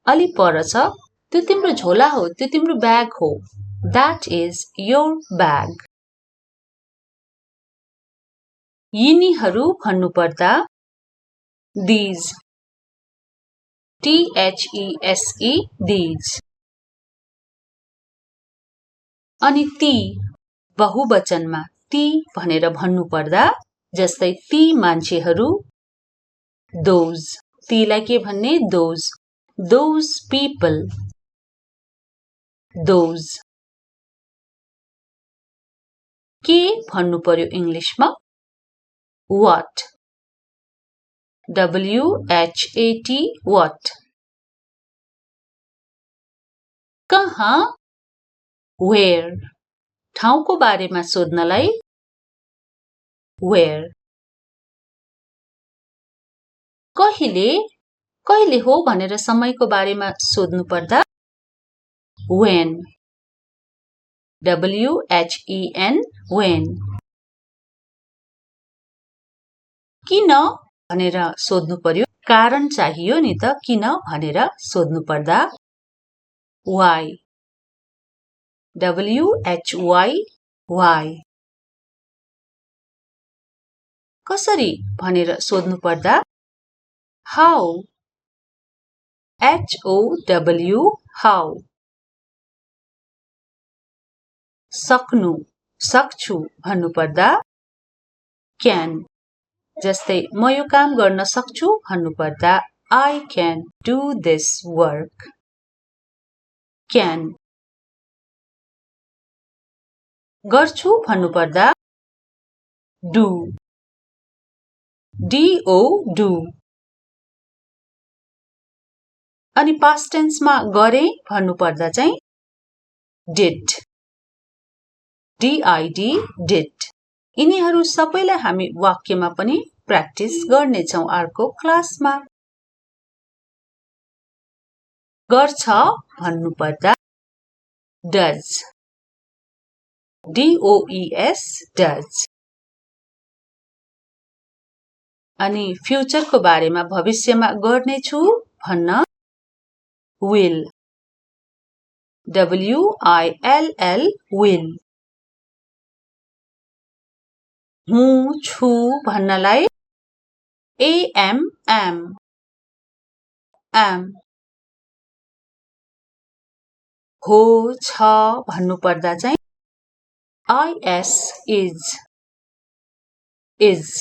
Speaker 1: अलि पर छ. त्यो तिम्रो झोला हो, त्यो तिम्रो ब्याग हो. That is your bag. यिनीहरू भन्नुपर्दा these. T-H-E-S-E, these. अनि ती बहुवचनमा ती भनेर भन्नुपर्दा जस्तै ती मान्छेहरू those. तीलाई के भन्ने? Those. Those people. Those. के भन्नु पर्यो इङ्ग्लिशमा? What. W-H-A-T, what. कहाँ? Where. ठाउँको बारेमा सोध्नलाई where. कहिले? कहिले हो भनेर समयको बारेमा सोध्नु पर्दा when. W-H-E-N, when. किन भनेर सोध्नु पर्यो. कारण चाहियो नि त. किन भनेर सोध्नु पर्दा why. W-H-Y, why. कसरी भनेर सोध्नु पर्दा how. H-O-W, how. सक्नु, सक्छु भन्नुपर्दा can. जस्तै म यो काम गर्न सक्छु भन्नुपर्दा I can do this work. Can. गर्छु भन्नुपर्दा do. D-O, do. अनि past tense मा गरे भन्नुपर्दा चाहिँ did. D-I-D, did. यिनीहरू सबैलाई हामी वाक्यमा पनि प्र्याक्टिस गर्नेछौँ अर्को क्लासमा. गर्छ भन्नुपर्दा does. D-O-E-S, does. अनि फ्युचरको बारेमा भविष्यमा गर्नेछु भन्न will. W-I-L-L, will. हुँ छु भन्नलाई am, am. Am. हो छ भन्नुपर्दा चाहिँ is, is. Is.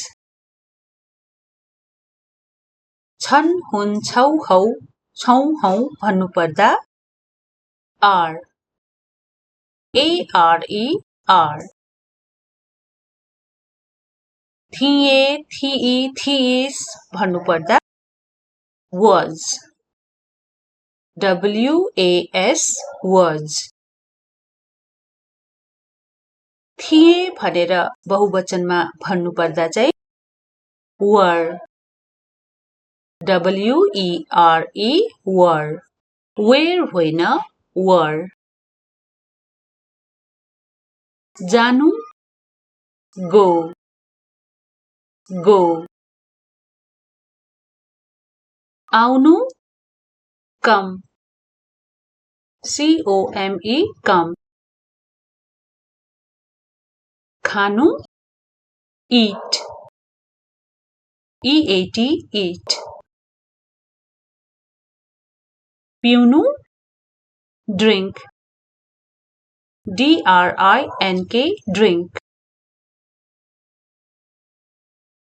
Speaker 1: छन् हुन् छौ हौ छौ हौ भन्नुपर्दा are. A-R-E, are. थिए थिई थिइस् भन्नुपर्दा was. W-A-S, was. थिए भनेर बहुवचनमा भन्नुपर्दा चाहिँ were. W-E-R-E, were. Where होइन were. जानु go. Go. आउनु come. C-O-M-E, come. खानु eat. E-A-T, eat. पिउनु drink. DRINK drink.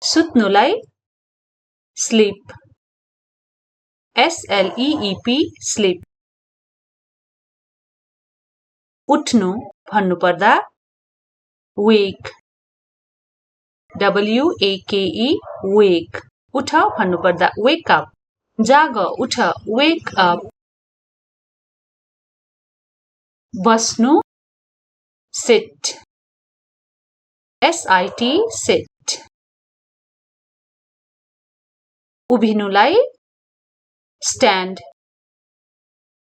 Speaker 1: सुत्नुलाई sleep. SLEEP sleep. उठ्नु भन्नुपर्दा wake. WAKE wake. उठ भन्नुपर्दा wake up. जाग उठ wake up. बस्नु sit. SIT sit. उभिनुलाई stand.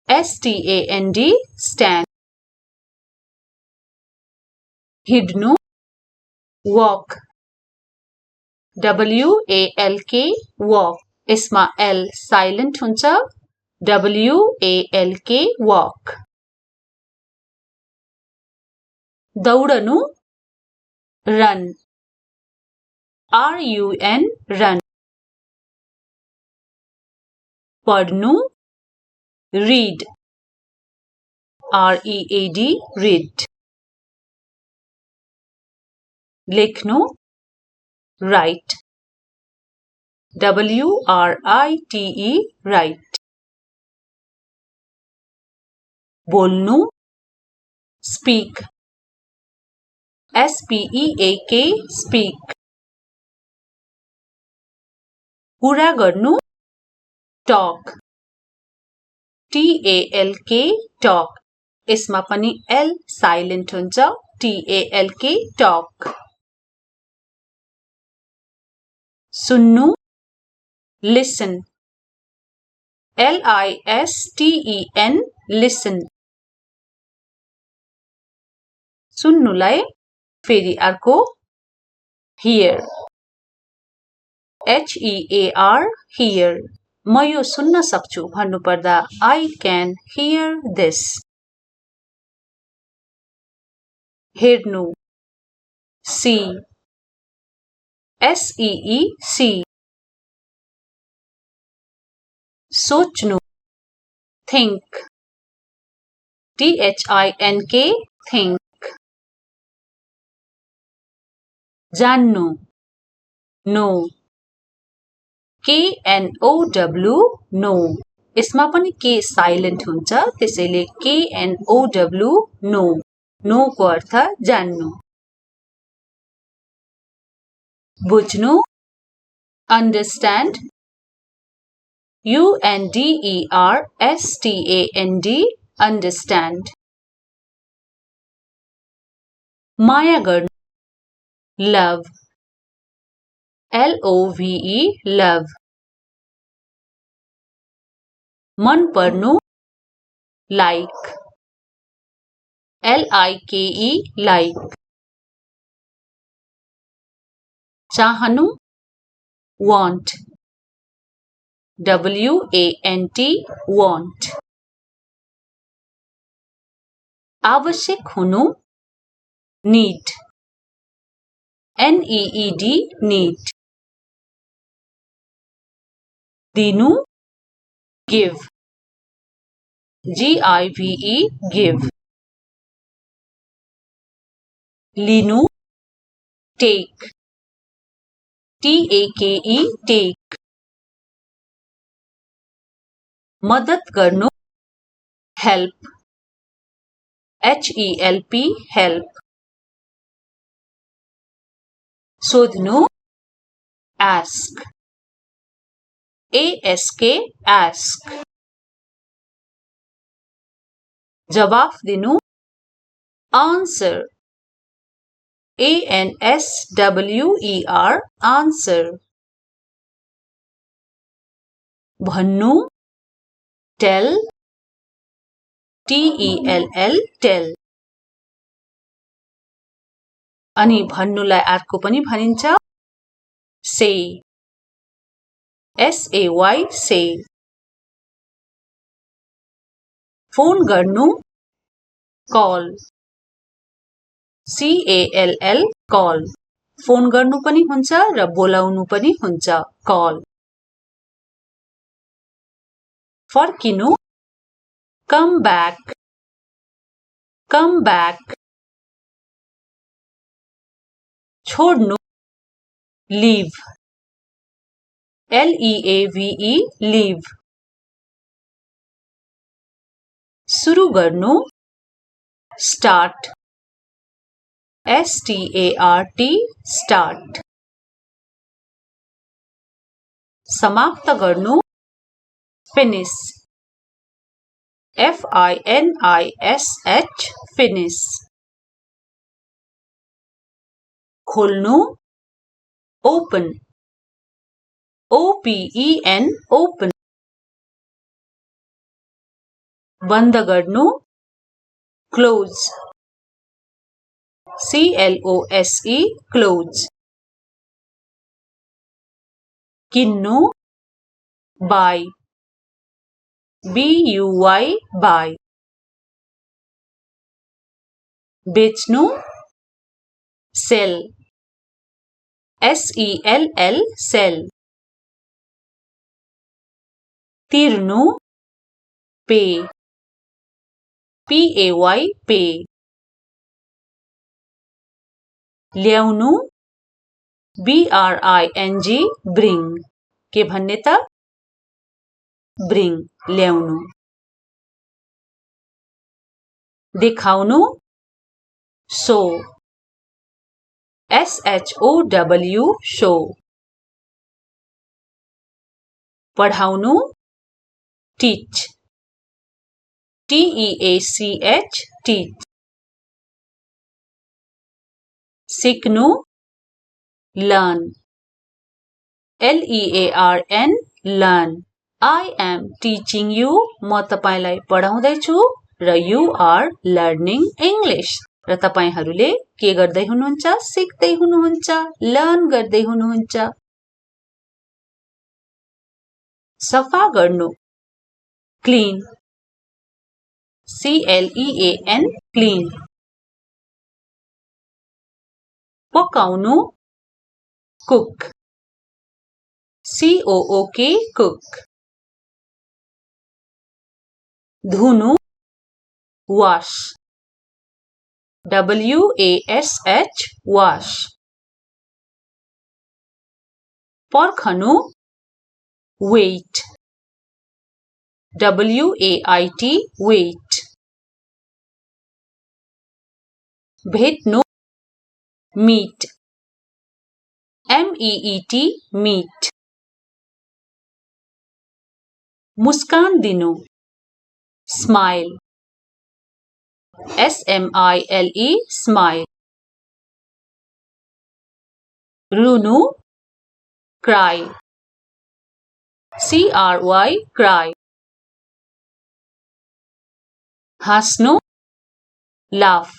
Speaker 1: STAND stand. हिड्नु walk. WALK walk. यसमा L silent हुन्छ. WALK walk. दौडनु run. RUN run. पढ्नु read. READ read. लेख्नु write. WRITE write. बोल्नु speak. SPEAK speak. कुरा गर्नु talk. TALK talk. यसमा पनि L silent हुन्छ. TALK talk. सुन्नु listen. LISTEN listen. सुन्नुलाई फेरि अर्को hear. HEAR hear. म यो सुन्न सक्छु भन्नुपर्दा I can hear this. हेर्नु see. SEEC. सोच्नु think. THINK think. जान्नु know. KNOW know. यसमा पनि K silent हुन्छ. त्यसैले KNOW know. know को अर्थ जान्नु. बुझ्नु understand. UNDERSTAND understand. माया गर्नु love. LOVE love. मन पर्नु like. LIKE like. चाहनु want. WANT want. आवश्यक हुनु need. NEED need. दिनु give. GIVE give. लिनु take. TAKE take. मद्दत गर्नु help. HELP help. सोध्नु ask. ASK ask. जवाफ दिनु answer. ANSWER answer. भन्नु tell. TELL tell. अनि भन्नुलाई अर्को पनि भनिन्छ say. SAY say. फोन गर्नु call. CALL call. फोन गर्नु पनि हुन्छ र बोलाउनु पनि हुन्छ call. फर्किनु come back. come back, छोड्नु, leave, L-E-A-V-E, leave, सुरु गर्नु, start, S-T-A-R-T, start, समाप्त गर्नु, finish, F-I-N-I-S-H, finish, खोल्नु, open, O-P-E-N, open, बन्द गर्नु, close, C-L-O-S-E, close, किन्नु, buy, B-U-Y, buy, बेच्नु, sell, S-E-L-L, sell, तिर्नु, pay, P-A-Y, pay, ल्याउनु, B-R-I-N-G, bring, के भन्ने त bring, ल्याउनु, देखाउनु, show, S-H-O-W, show, पढाउनु, teach, T-E-A-C-H, teach, सिक्नु, learn, L-E-A-R-N, learn, I am teaching you, म तपाईलाई पढाउँदैछु र you are learning English, र तपाईहरूले के गर्दै हुनुहुन्छ, सिक्दै हुनुहुन्छ, लर्न गर्दै हुनुहुन्छ, सफा गर्नु, clean, C-L-E-A-N, clean, पकाउनु, cook, C-O-O-K, cook, धुनु, wash, W-A-S-H, wash, पर्खनु, wait, W-A-I-T, wait, भेट्नु, meet, M-E-E-T, meet, मुस्कान दिनु, smile, S-M-I-L-E, smile, रुनु, cry, C-R-Y, cry, हाँस्नु, laugh,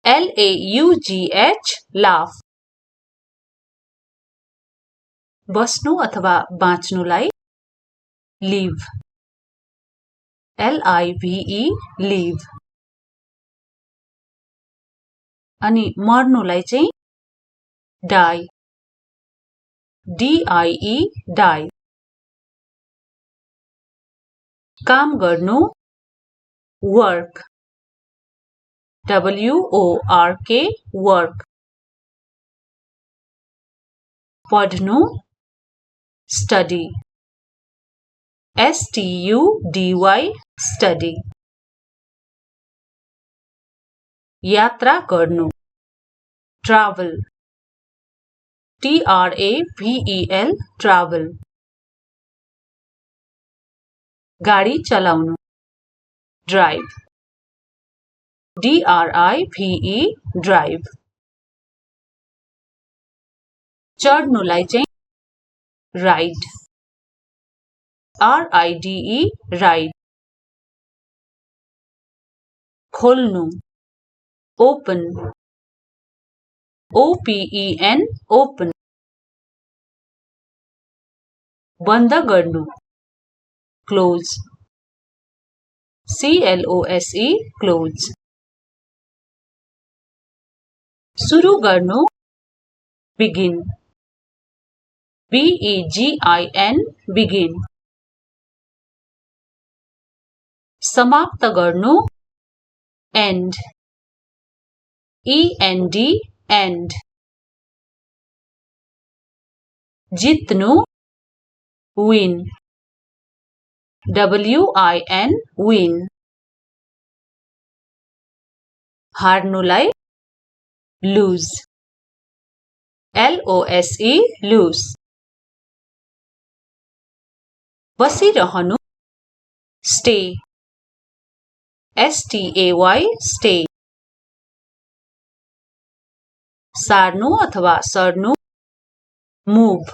Speaker 1: L-A-U-G-H, laugh, बस्नु अथवा बाँच्नुलाई live, L-I-V-E, live, अनि मर्नुलाई चाहिँ die, D-I-E, die, काम गर्नु, work, W-O-R-K, work, पढ्नु, study, S-T-U-D-Y, study, यात्रा गर्नु, travel, T-R-A-V-E-L, travel, गाडी चलाउनु, drive, D-R-I-V-E, drive, चढ्नुलाई चाहिँ ride, R-I-D-E, ride, खोल्नु, open, O-P-E-N, open, बन्द गर्नु, close, C-L-O-S-E, close, सुरु गर्नु, begin, B-E-G-I-N, begin, समाप्त गर्नु, end, END, end. जित्नु, win, WIN, win. हार्नुलाई, lose, LOSE, lose. बसिरहनु, stay, STAY, stay. सार्नु अथवा सर्नु, move,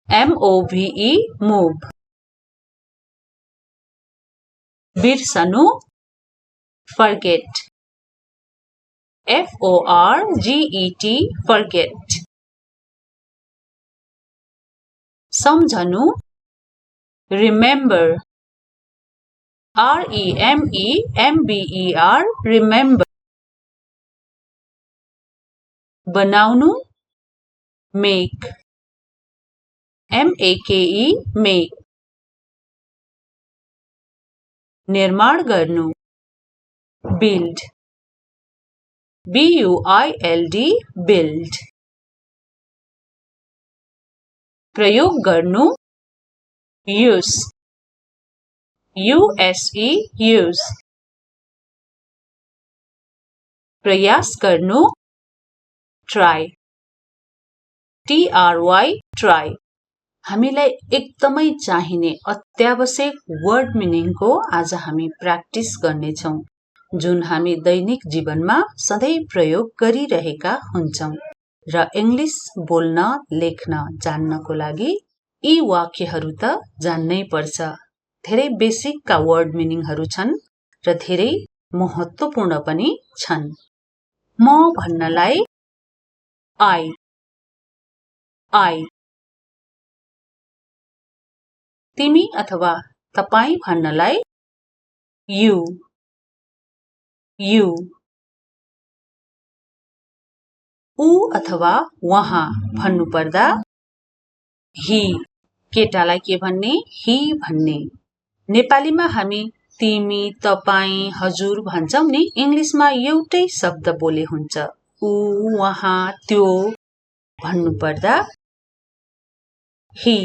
Speaker 1: MOVE, move. बिर्सनु, forget, FORGET, forget. सम्झनु, remember, REMEMBER, remember. बनाउनु, make, MAKE, make. निर्माण गर्नु, build, BUILD, build. प्रयोग गर्नु, use, USE, use. प्रयास गर्नु, try, TRY, try. हामीलाई एकदमै चाहिने अत्यावश्यक वर्ड मिनिङको आज हामी प्र्याक्टिस गर्नेछौँ जुन हामी दैनिक जीवनमा सधैँ प्रयोग गरिरहेका हुन्छौँ र इंग्लिश बोल्न लेख्न जान्नको लागि यी वाक्यहरू त जान्नै पर्छ। धेरै बेसिकका वर्ड मिनिङहरू छन् र धेरै महत्त्वपूर्ण पनि छन्। म भन्नलाई I, तिमी अथवा तपाई भन्नलाई you, ऊ अथवा वहाँ भन्नुपर्दा he, केटालाई के भन्ने he भन्ने। नेपालीमा हामी तिमी, तपाई, हजुर भन्छौं नि, इंग्लिशमा एउटै शब्द बोले हुन्छ। ऊ, वहाँ, त्यो भन्नुपर्दा he।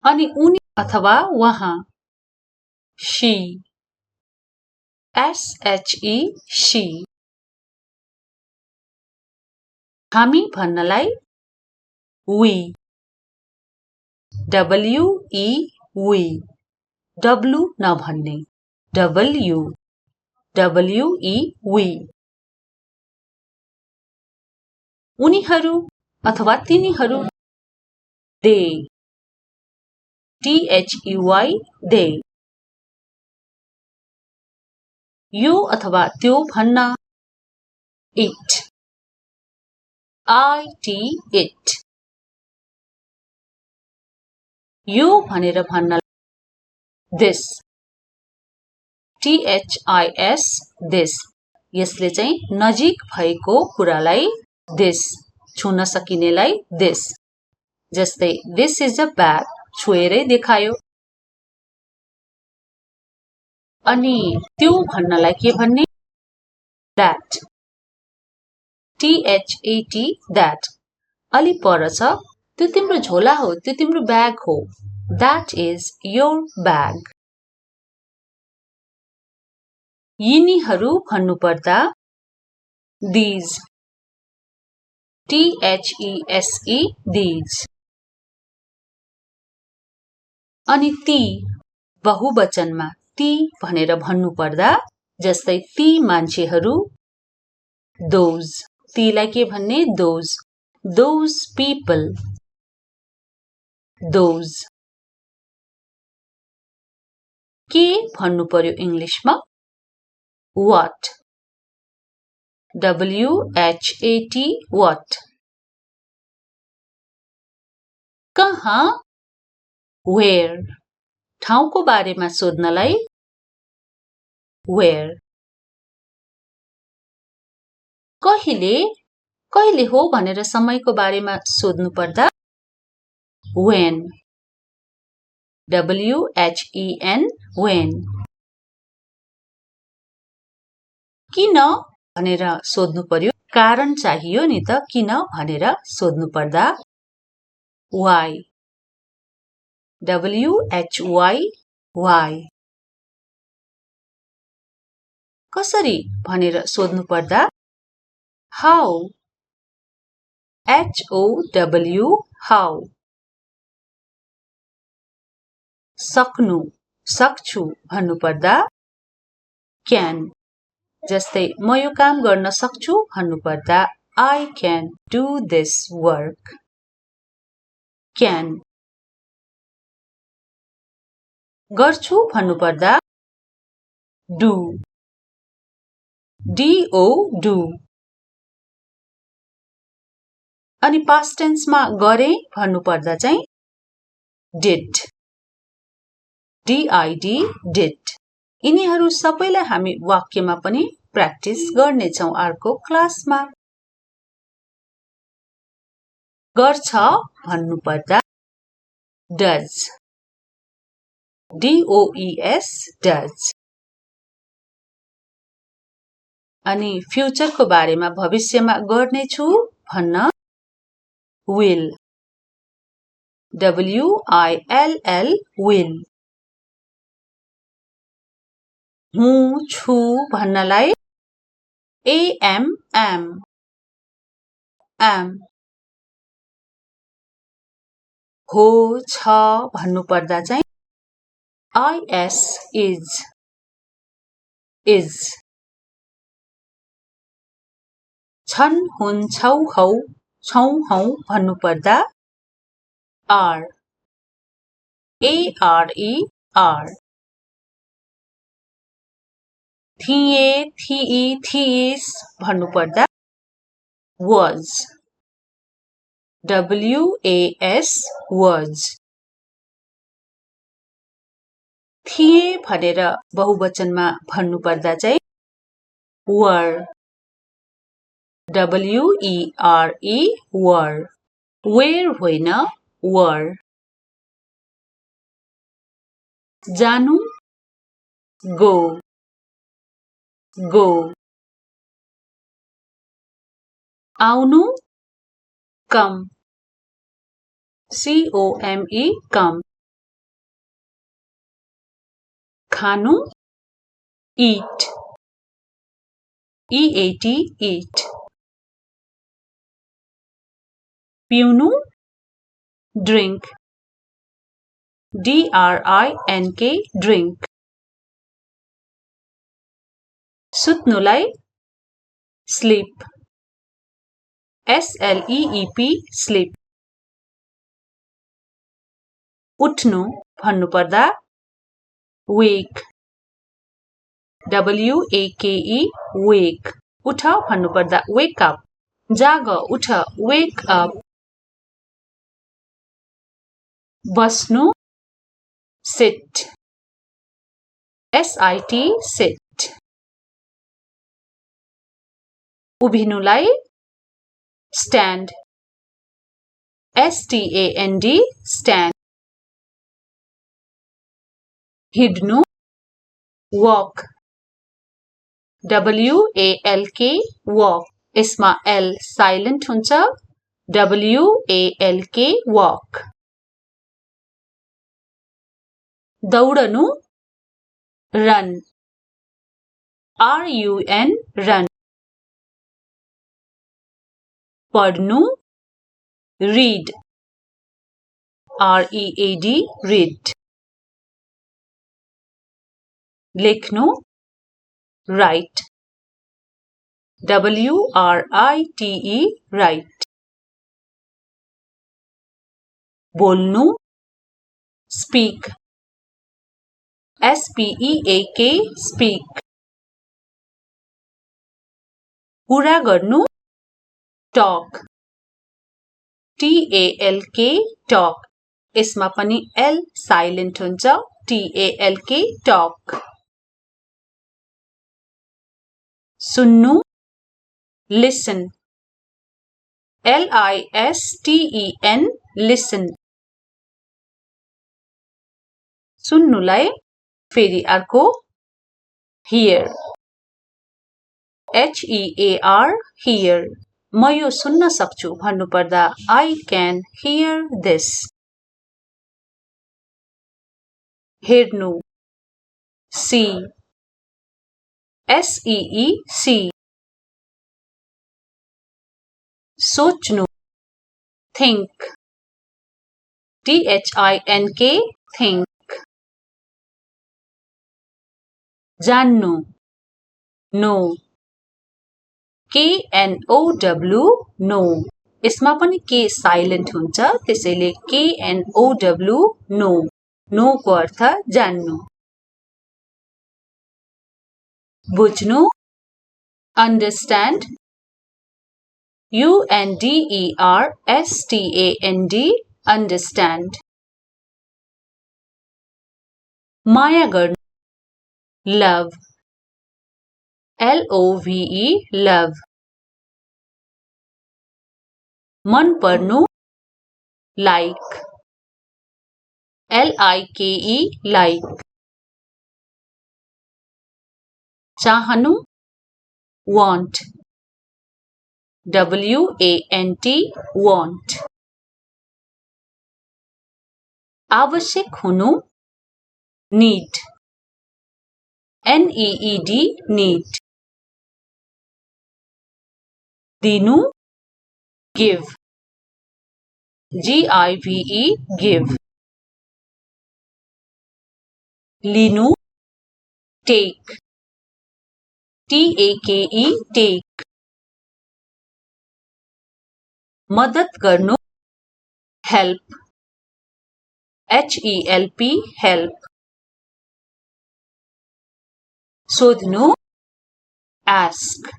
Speaker 1: अनि उनी अथवा वहाँ she, SHE, she। हामी भन्नलाई we, WE, we, W नभन्ने WE, we। उनीहरू अथवा तिनीहरू they, THEY, they। यो अथवा त्यो भन्न it, IT, it। यो भनेर भन्न this, THIS, this। यसले चाहिँ नजिक भएको कुरालाई this, छुन सकिनेलाई this। जस्तै this is a bag, छुएरै देखायो। अनि त्यो भन्नलाई के भन्ने that, THAT, that। अलि पर छ, त्यो तिम्रो झोला हो, त्यो तिम्रो ब्याग हो, that is your bag। यिनीहरू भन्नुपर्दा these, THESE, these। अनि ती बहुवचनमा ती भनेर भन्नुपर्दा जस्तै ती मान्छेहरू those, तीलाई के भन्ने those people, those। के भन्नु पर्यो इंग्लिशमा what, WHAT, what। कहाँ where, ठाउँको बारेमा सोध्नलाई where। कहिले हो भनेर समयको बारेमा सोध्नु पर्दा when, WHEN, when. किन भनेर सोध्नु पर्यो, कारण चाहियो नि त, किन भनेर सोध्नु पर्दा why. WHY, why. कसरी भनेर सोध्नु पर्दा how. HOW, how. सक्नु, सक्छु भन्नु पर्दा can. जस्तै म यो काम गर्न सक्छु भन्नु पर्दा I can do this work. Can. गर्छु भन्नु पर्दा do. DO, do. अनि past tense मा गरे भन्नु पर्दा चाहिँ did. DID, did. यिनीहरू सबैलाई हामी वाक्यमा पनि प्र्याक्टिस गर्नेछौँ अर्को क्लासमा। गर्छ भन्नु पर्दा does. DOES, does. अनि फ्युचरको बारेमा भविष्यमा गर्नेछु भन्न will. WILL, will. हुँ छु भन्नलाई am, am. हो छ भन्नु पर्दा चाहिँ is, is. छन् हुन् छौ हौ छौ हौ भन्नु पर्दा are. ARE, are. थिए थिई थिइस् भन्नु पर्दा was. WAS, was. थिए भनेर बहुवचनमा भन्नु पर्दा चाहिँ were. WERE, were. where होइन were. जानु go, go. आउनु come, COME, come. खानु eat, EAT, eat. पिउनु drink, DRINK, drink. सुत्नुलाई sleep, SLEEP, sleep. उठ्नु भन्नु पर्दा wake, WAKE, wake. उठ भन्नु पर्दा wake up. जाग उठ wake up. बस्नु sit, SIT, sit. उभिनुलाई stand, STAND, stand. हिड्नु walk, WALK, walk. यसमा L silent हुन्छ, WALK, walk. दौडनु run, RUN, run. पढ्नु read, READ, read. लेख्नु write, WRITE, write. बोल्नु speak, SPEAK, speak. कुरा गर्नु talk, TALK, talk. यसमा पनि L silent हुन्छ, TALK, talk. सुन्नु listen, LISTEN, listen. सुन्नुलाई फेरि अर्को हियर HEAR हियर म यो सुन्न सक्छु भन्नुपर्दा I can hear this हेर्नु see SEE सोच्नु think THINK think जान्नु know KNOW know यसमा पनि के साइलेन्ट हुन्छ त्यसैले KNOW know नो को अर्थ जान्नु बुझ्नु understand UNDERSTAND understand माया गर्नु love LOVE love मन पर्नु like LIKE like चाहनु want WANT want आवश्यक हुनु need NEED need दिनु give GIVE give लिनु take TAKE take मद्दत गर्नु help HELP help सोध्नु ask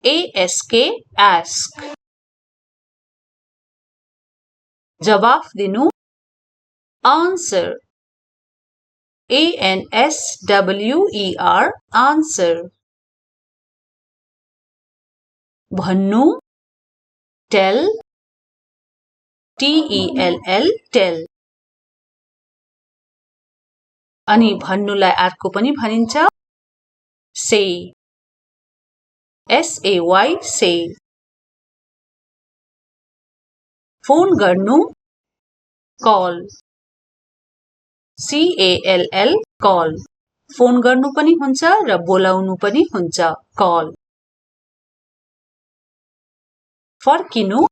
Speaker 1: ASK ask जवाफ दिनु answer ANSWER answer भन्नु tell TELL tell अनि भन्नुलाई अर्को पनि भनिन्छ say SAY say फोन गर्नु call CALL call फोन गर्नु पनि हुन्छ र बोलाउनु पनि हुन्छ call फर्किनु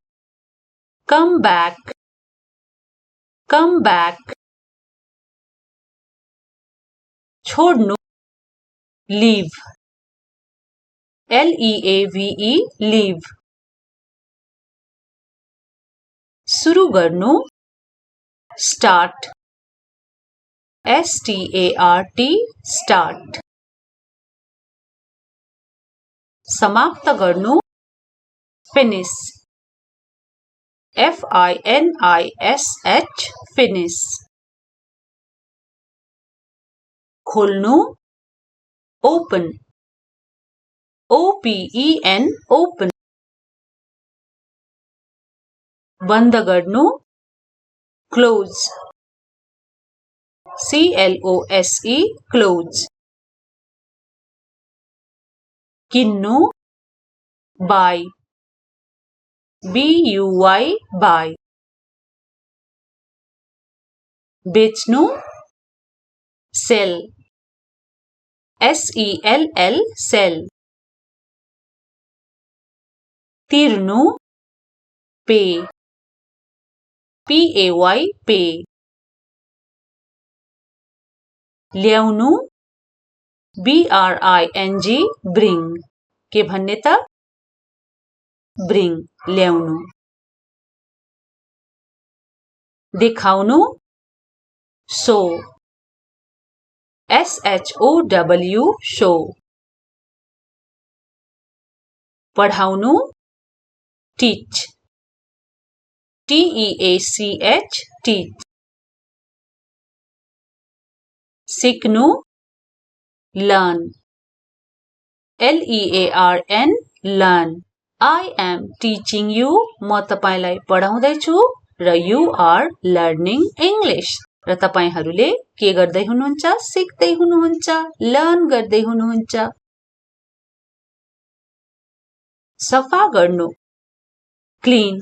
Speaker 1: come back छोड्नु leave LEAVE leave सुरु गर्नु start START start समाप्त गर्नु finish FINISH finish खोल्नु open OPEN open बन्द गर्नु close CLOSE close किन्नु buy BUY buy बेच्नु sell SELL sell तिर्नु pay PAY pay ल्याउनु BRING bring के भन्ने त bring ल्याउनु देखाउनु show SHOW show पढाउनु teach TEACH teach सिक्नु learn LEARN learn I am teaching you म तपाईलाई पढाउँदै छु र you are learning English र तपाईहरूले के गर्दै हुनुहुन्छ? सिक्दै हुनुहुन्छ, लर्न गर्दै हुनुहुन्छ। सफा गर्नु, क्लीन,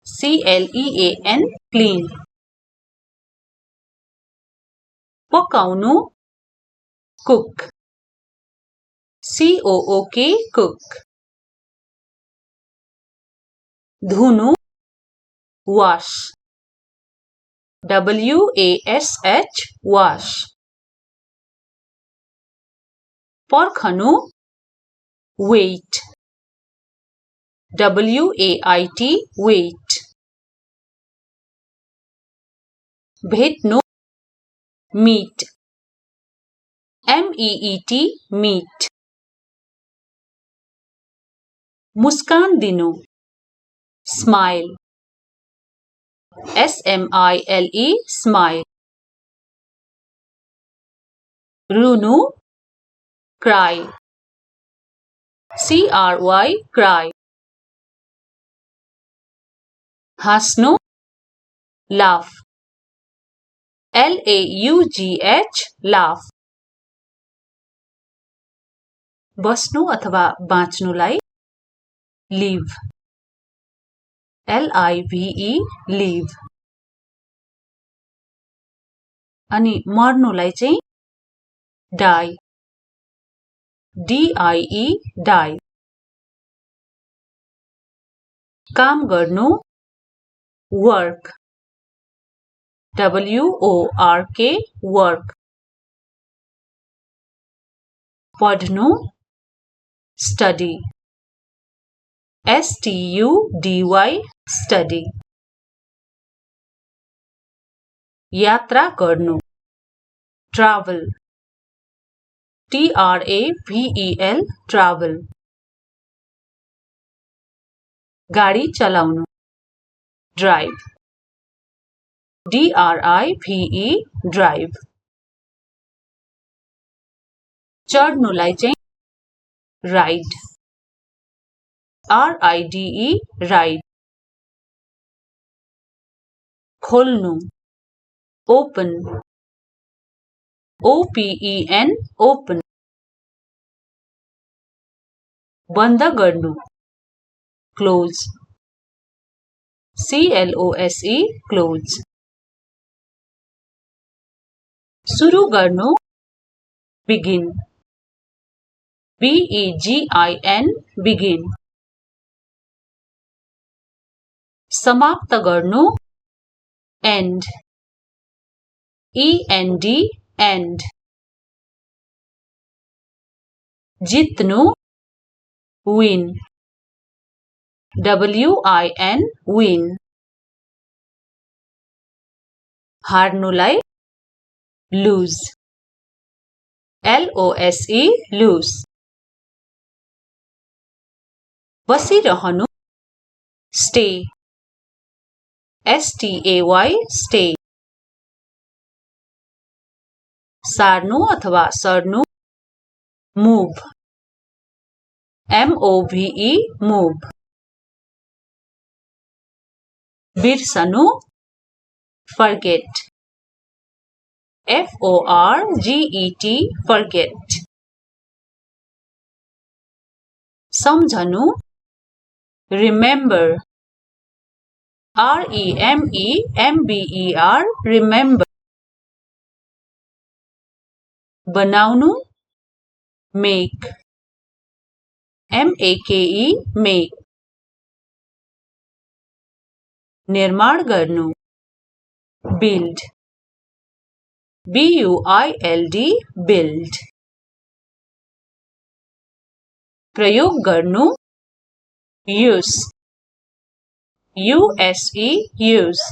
Speaker 1: CLEAN, क्लीन। पकाउनु, कुक, COOK, कुक। धुनु, wash, WASH, wash। पर्खनु, wait, WAIT, wait। भेट्नु, meet, MEET, meet। मुस्कान दिनु, smile, SMILE, smile। रुनु, cry, CRY, cry। हाँस्नु, laugh, LAUGH, laugh। बस्नु अथवा बाँच्नुलाई live, LIVE, live। अनि मर्नुलाई चाहिँ die, DIE, die। काम गर्नु, work, WORK, work। पढ्नु, study, STUDY, study। यात्रा गर्नु, travel, TRAVEL, travel। गाडी चलाउनु, drive, DRIVE, drive। चढ्नुलाई चाहिँ ride, RIDE, ride। खोल्नु, open, OPEN, open। बन्द गर्नु, close, CLOSE, close। सुरु गर्नु, begin, BEGIN, begin। समाप्त गर्नु, end, END, end। जित्नु, win, WIN, win। हार्नुलाई lose, LOSE, lose। बसिरहनु, stay, STAY, stay। सार्नु अथवा सर्नु, move, MOVE, move। बिर्सनु, forget, FORGET, forget। सम्झनु, remember, REMEMBER, remember। बनाउनु, make, MAKE, make। निर्माण गर्नु, build, BUILD, build। प्रयोग गर्नु, use, USE, use।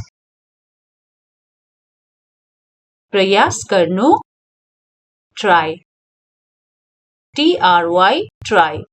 Speaker 1: प्रयास गर्नु, try, TRY, try।